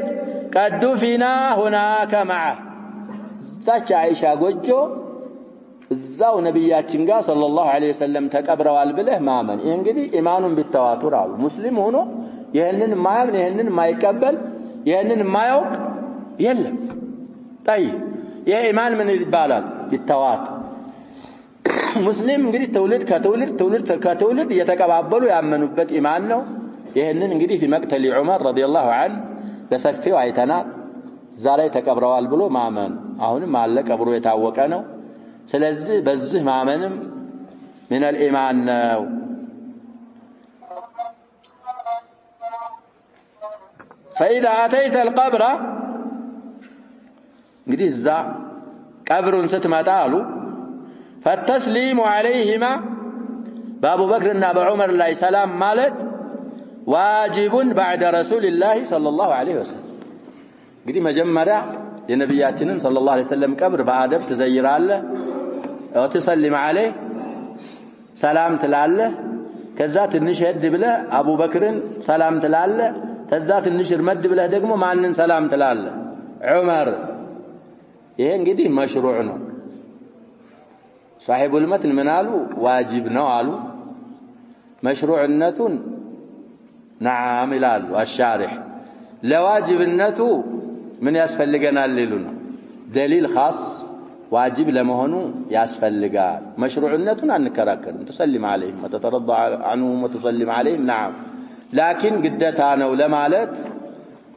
قد دفنا هناك معه ذاك عائشة قجو الزاو نبياتين قال صلى الله عليه وسلم تكبروا البله مامن ينقدي إيمان بالتواتر مسلم هنا يهنن ما يمن يهنن ما يقبل يهنن ما يوق يلا طيب يا إيمان من البالال بالتواتر مسلم እንግዲህ ከትውልድ እየተቀባበሉ ያመኑበት ኢማን ነው ይሄንን እንግዲህ في مقتل عمر رضي الله عنه በሰፊው አይተናል እዛ ላይ ተቀብረዋል ብሎ ማመን አሁንም አለ ቀብሩ የታወቀ ነው ስለዚህ በዚህ ማመንም من الإيمان ነው فإذا أتيت القبر እንግዲህ እዛ ቀብሩን ስትመጣ አሉ فالتسليم عليهما بأبو بكر وأبو عمر الله سلام مالت واجب بعد رسول الله صلى الله عليه وسلم قدي مجمرة لنبياتنا صلى الله عليه وسلم قبر بأدب تزير الله وتسلم عليه سلام تلاله كذات النشهد بله أبو بكر سلام تلاله كذات النشر مد بله دقمه معنن سلام تلاله عمر ይሄን እንግዲህ مشروع ነው صاحب المتن من قالوا واجب ነው አሉ مشروعنته نعم ይላሉ الشارح ለዋጅብነቱ ምን ያስፈልገናል ይሉና دليل خاص واجب ለመሆኑ ያስፈልጋል مشروعنته አንከራከርም تسلم عليهم وتترضى عنهم وتسلم عليهم نعم لكن ግዴታ ነው ለማለት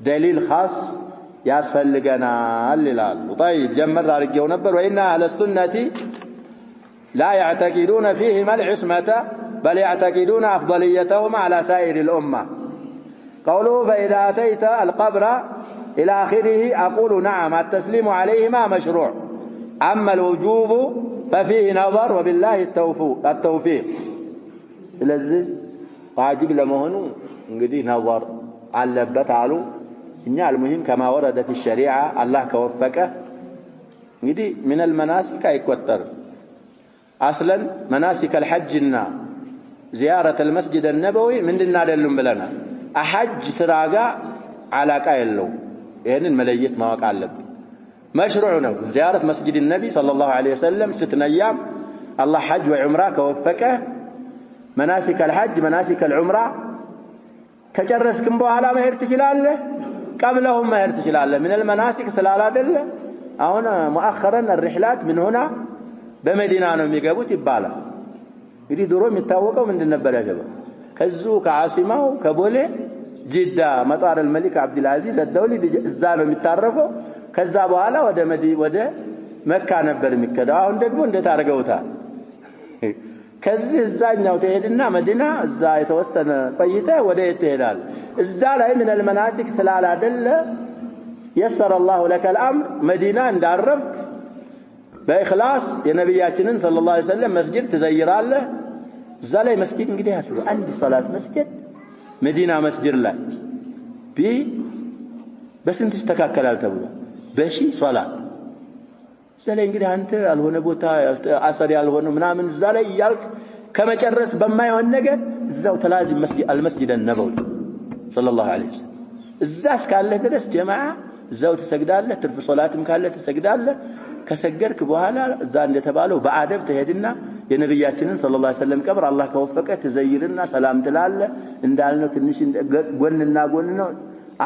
دليل خاص ያስፈልገናል ይላሉ طيب جمر አድርጌው ነበር وإن أهل السنة لا يعتقدون فيهما العصمة بل يعتقدون أفضليتهما على سائر الأمة قوله فإذا أتيت القبر إلى آخره أقول نعم التسليم عليهما مشروع أما الوجوب ففيه نظر وبالله التوفيق لذي واجب لمهنو انقدي نظر علبت علو إن المهم كما ورد في الشريعة الله كوفكه انقدي من المناسك يكوتر أصلا مناسك الحجنا زيارة المسجد النبوي من دنا دلهم بلنا أحج سراقا على كايلو يعني المليت ما وقع لب مشروعنا زيارة مسجد النبي صلى الله عليه وسلم 6 أيام الله حج وعمره كوفكه مناسك الحج مناسك العمره كجرسكم بو على ما يرتجلاله قبلهم ما يرتجلاله من المناسك سلالا دله هنا مؤخرا الرحلات من هنا በመዲና ነው የሚገቡት ይባላል እንግዲህ ድሮ የሚታወቀው ምንድን ነበር ያገባ ከዙ ከዓሲማው ከቦሌ ጅዳ መጣር الملك عبد العزيز الدولي እዛ ነው የሚታረፈው ከዛ በኋላ ወደ መካ ነበር የሚከዳው አሁን ደግሞ እንዴት አድርገውታል ከዚህ እዛኛው ተሄድና መዲና እዛ የተወሰነ ቆይተ ወደ የት ትሄዳል እዛ ላይ ምን المناسك ስላላደለ يسر الله لك الامر مدينه እንዳረፍ بإخلاص يا نبياتنا صلى الله عليه وسلم مسجد تزير الله زالي مسجد انقدي هاتوا عندي صلاة مسجد مدينة مسجد الله بس انت استكاكل التبوة بشي صلاة زالي انقدي انت الهون بوتا عصري الهون منامن زالي يالك كما جرس بما يهون نقد زاو تلازم مسجد المسجد النبوي صلى الله عليه وسلم الزاس كان له درس جماعة زاو تسجد له ترفي صلاتهم كان له تسجد له ከሰገርክ በኋላ እዛ እንደተባለው በአደብ ተሄድና የነብያችንን ሰለላሁ ዐለይሂ ወሰለም ቀብር አላህ ከወፈቀ ተዘይርና ሰላም ትላለ እንዳልነው ትንሽ ጎንና ጎን ነው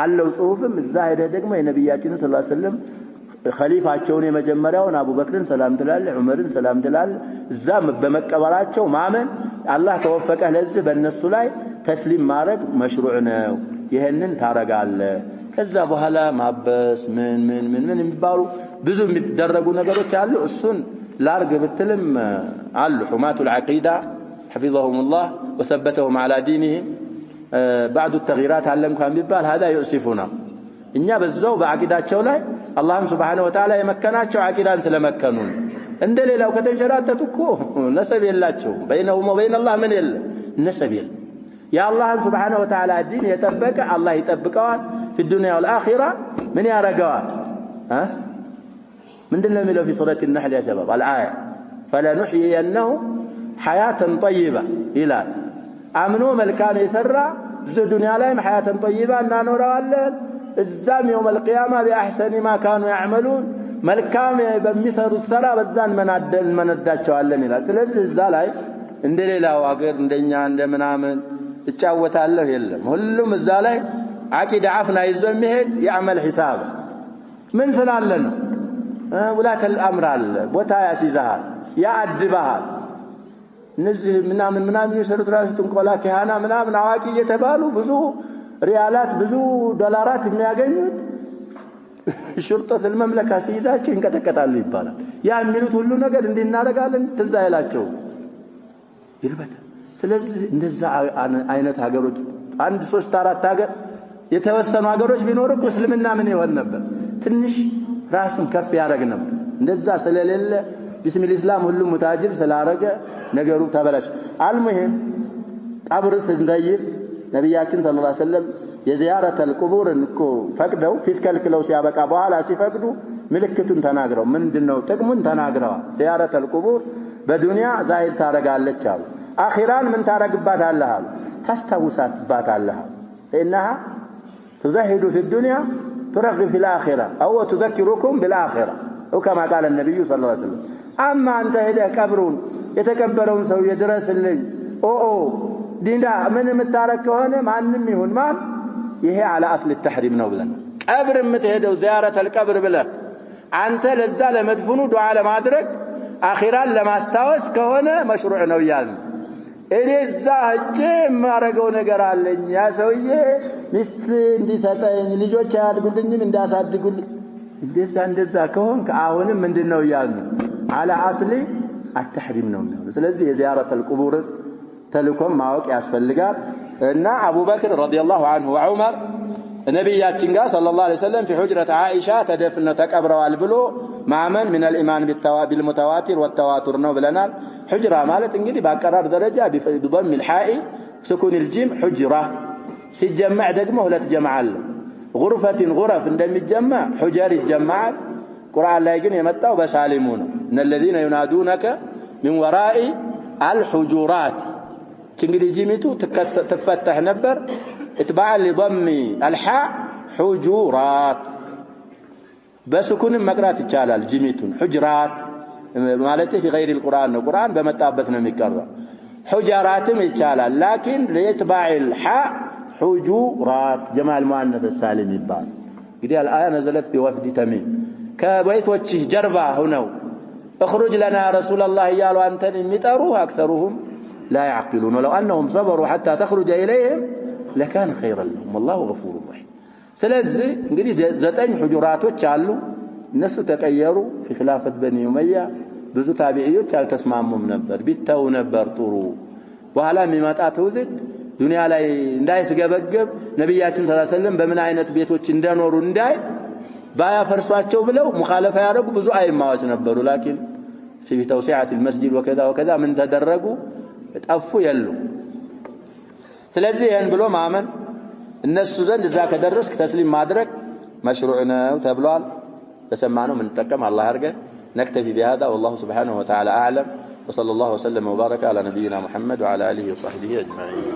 አለው ጽሁፍም እዛ ሄደ ደግሞ የነብያችንን ሰለላሁ ዐለይሂ ወሰለም ኸሊፋቸውን የመጀመሪያውን አቡበክርን ሰላም ትላለ ዑመርን ሰላም ትላለ እዛ በመቀበላቸው ማመን አላህ ከወፈቀ ለዚህ በእነሱ ላይ ተስሊም ማድረግ መሽሩዕ ነው ይሄንን ታረጋለ ከዛ በኋላ ማበስ ምን የሚባሉ ብዙ የሚደረጉ ነገሮች አሉ እሱን ላርግ ብትልም አሉ حماة العقيدة حفظهم الله وثبتهم على دينهم بعد التغييرات علم كان بيبال هذا يؤسفنا እኛ በዛው በአቂዳቸው ላይ አላህም Subhanahu Wa Ta'ala የመከናቸው አቂዳን ስለመከኑን እንደሌላው ከተንሸራተቱ እኮ ነሰብ የላቸው በእነው ወበይነ አላህ ምን የለ ነሰብ የለ ያ አላህን Subhanahu Wa Ta'ala ዲን የጠበቀ አላህ ይጠብቀዋል في الدنيا والآخرة من ያረጋዋል ምንድነው የሚለው في سورة النحل يا شباب الآية فلنحيينه حياة طيبة إلى አምኖ መልካም የሰራ በዱንያ ላይ حياة طيبة እናኖረዋለን እዛም يوم القيامة بأحسن ما كانوا يعملون መልካም በሚሰሩት ስራ በዛን መነዳቸዋለን ይላል ስለዚህ እዛ ላይ እንደሌላው አገር እንደኛ እንደምናምን እጫወታለሁ የለም ሁሉም እዛ ላይ አቂዳ አፍና ይዞ የሚሄድ ያመል ሒሳብ ምን ስላለን ወላተ الامر አለ ቦታ ያስይዛል ያአድባል እነዚህ ምናምን ይሰሩት ራሱ ጥንቆላ ከሃና ምናምን አዋቂ እየተባሉ ብዙ ሪያላት ብዙ ዶላራት የሚያገኙት ሽርጠት المملكه ሲይዛቸው እንቀጠቀጣሉ ይባላል ያ የሚሉት ሁሉ ነገር እንድናረጋለን ትዝ አይላቸው ይርበታ ስለዚህ እንደዛ አይነት ሀገሮች አንድ 3-4 ሀገር የተወሰኑ ሀገሮች ቢኖር እኮ እስልምና ምን ይሆን ነበር ትንሽ ራሱን ከፍ ያረግ ነበር እንደዛ ስለሌለ ቢስሚል ኢስላም ሁሉ ሙታጅር ስላረገ ነገሩ ተበላሽ አልሙሂም ቀብር ስንዘይር ነብያችን ሰለላሁ ዐለይሂ ወሰለም የዚያረተ القبور እንኮ ፈቅደው ፊት ከልክለው ሲያበቃ በኋላ ሲፈቅዱ ምልክቱን ተናግረው ምንድነው ጥቅሙን ተናግረዋል ዚያረተ القبور በዱንያ ዛሂር ታረጋለች አሉ አኺራን ምን ታረግባታለህ አሉ ታስታውሳትባታለህ انها تزهد في الدنيا ترغب في الاخره او تذكركم بالاخره وكما قال النبي صلى الله عليه وسلم اما انت هدى قبرون የተቀበረውን ሰው ይድረስልኝ ዲንዳ ምን የምታረክ ከሆነ ማንንም ይሁን ማን ይሄ على اصل التحريم ነው ብለን ቀብር የምትሄደው ዚያረተ القبر ብለህ አንተ ለዛ ለመድፈኑ ዱዓ ለማድረግ አኺራን ለማስታወስ ከሆነ መሽሩዕ ነው ይላል እኔ እዛ ሄጄ ማረገው ነገር አለኝ ያ ሰውዬ ሚስት እንዲሰጠኝ ልጆች ያድጉልኝም እንዳሳድጉልኝ እንደዛ ከሆነ አሁንም ምንድነው ይላል على اصل التحريم ነው ስለዚህ የዚያረተ القبور ተልኮም ማወቅ ያስፈልጋል እና አቡበክር ረዲየላሁ ዐንሁ ወዑመር ነብያችን ጋር ሰለላሁ ዐለይሂ ወሰለም في حجرة عائشة ተደፍነው ተቀብረዋል ብሎ ማመን من الايمان بالمتواتر والتواتر ነው ብለናል حجرة ማለት እንግዲህ በአቀራር ደረጃ بضم الحاء سكون الجيم حجرة ሲጀመዕ ደግሞ ሁለት ጀማዓ አለ غرفة غرف እንደሚጀመዕ حجر ይጀመዓል ቁርአን ላይ ግን የመጣው በሳሊሙ ነው ان الذين ينادونك من وراء الحجرات እንግዲህ ጂሚቱ ተፈተህ ነበር اتباع لضم الحاء حجرات بسكون مقرات ይቻላል ጂሚቱን حجرات ማለት في غير القرآن ነው ቁርአን በመጣበት ነው የሚቀራው حجراتም ይቻላል لكن لاتباع الحاء حجرات جمع المؤنث السالم ይባል እንግዲህ الآية نزلت في وفد تميم ከበይቶች ጀርባ ሆነው اخرج لنا رسول الله يالو انتن የሚጠሩ اكثرهم لا يعقلون ولو انهم صبروا حتى تخرج اليهم لكان خيرا لهم والله غفور رحيم ስለዚህ እንግዲህ 9 ሁጁራቶች አሉ እነሱ ተቀየሩ في خلافة بني أمية ብዙ ታቢዒዎች አልተስማሙም ነበር ቢተው ነበር ጥሩ በኋላ የሚመጣ ትውልድ ዱንያ ላይ እንዳይስገበገብ ነብያችን ሰለላሁ ዐለይሂ ወሰለም በምን አይነት ቤቶች እንደኖሩ እንዳይ ባያፈርሷቸው ብለው ሙኻለፋ ያደረጉ ብዙ አይማዎች ነበሩ لكن في توسعة المسجد وكذا وكذا من تدرجوا ጠፉ የሉ ስለዚህ ያን ብሎ ማመን እነሱ ዘንድ እዛ ከደረስክ ተስሊም ማድረግ መሽሩዕ ነው ተብሏል ተሰማነው ምን ተጠቀም አላህ ያርገን نكتفي بهذا والله سبحانه وتعالى أعلم وصلى الله وسلم وبارك على نبينا محمد وعلى آله وصحبه أجمعين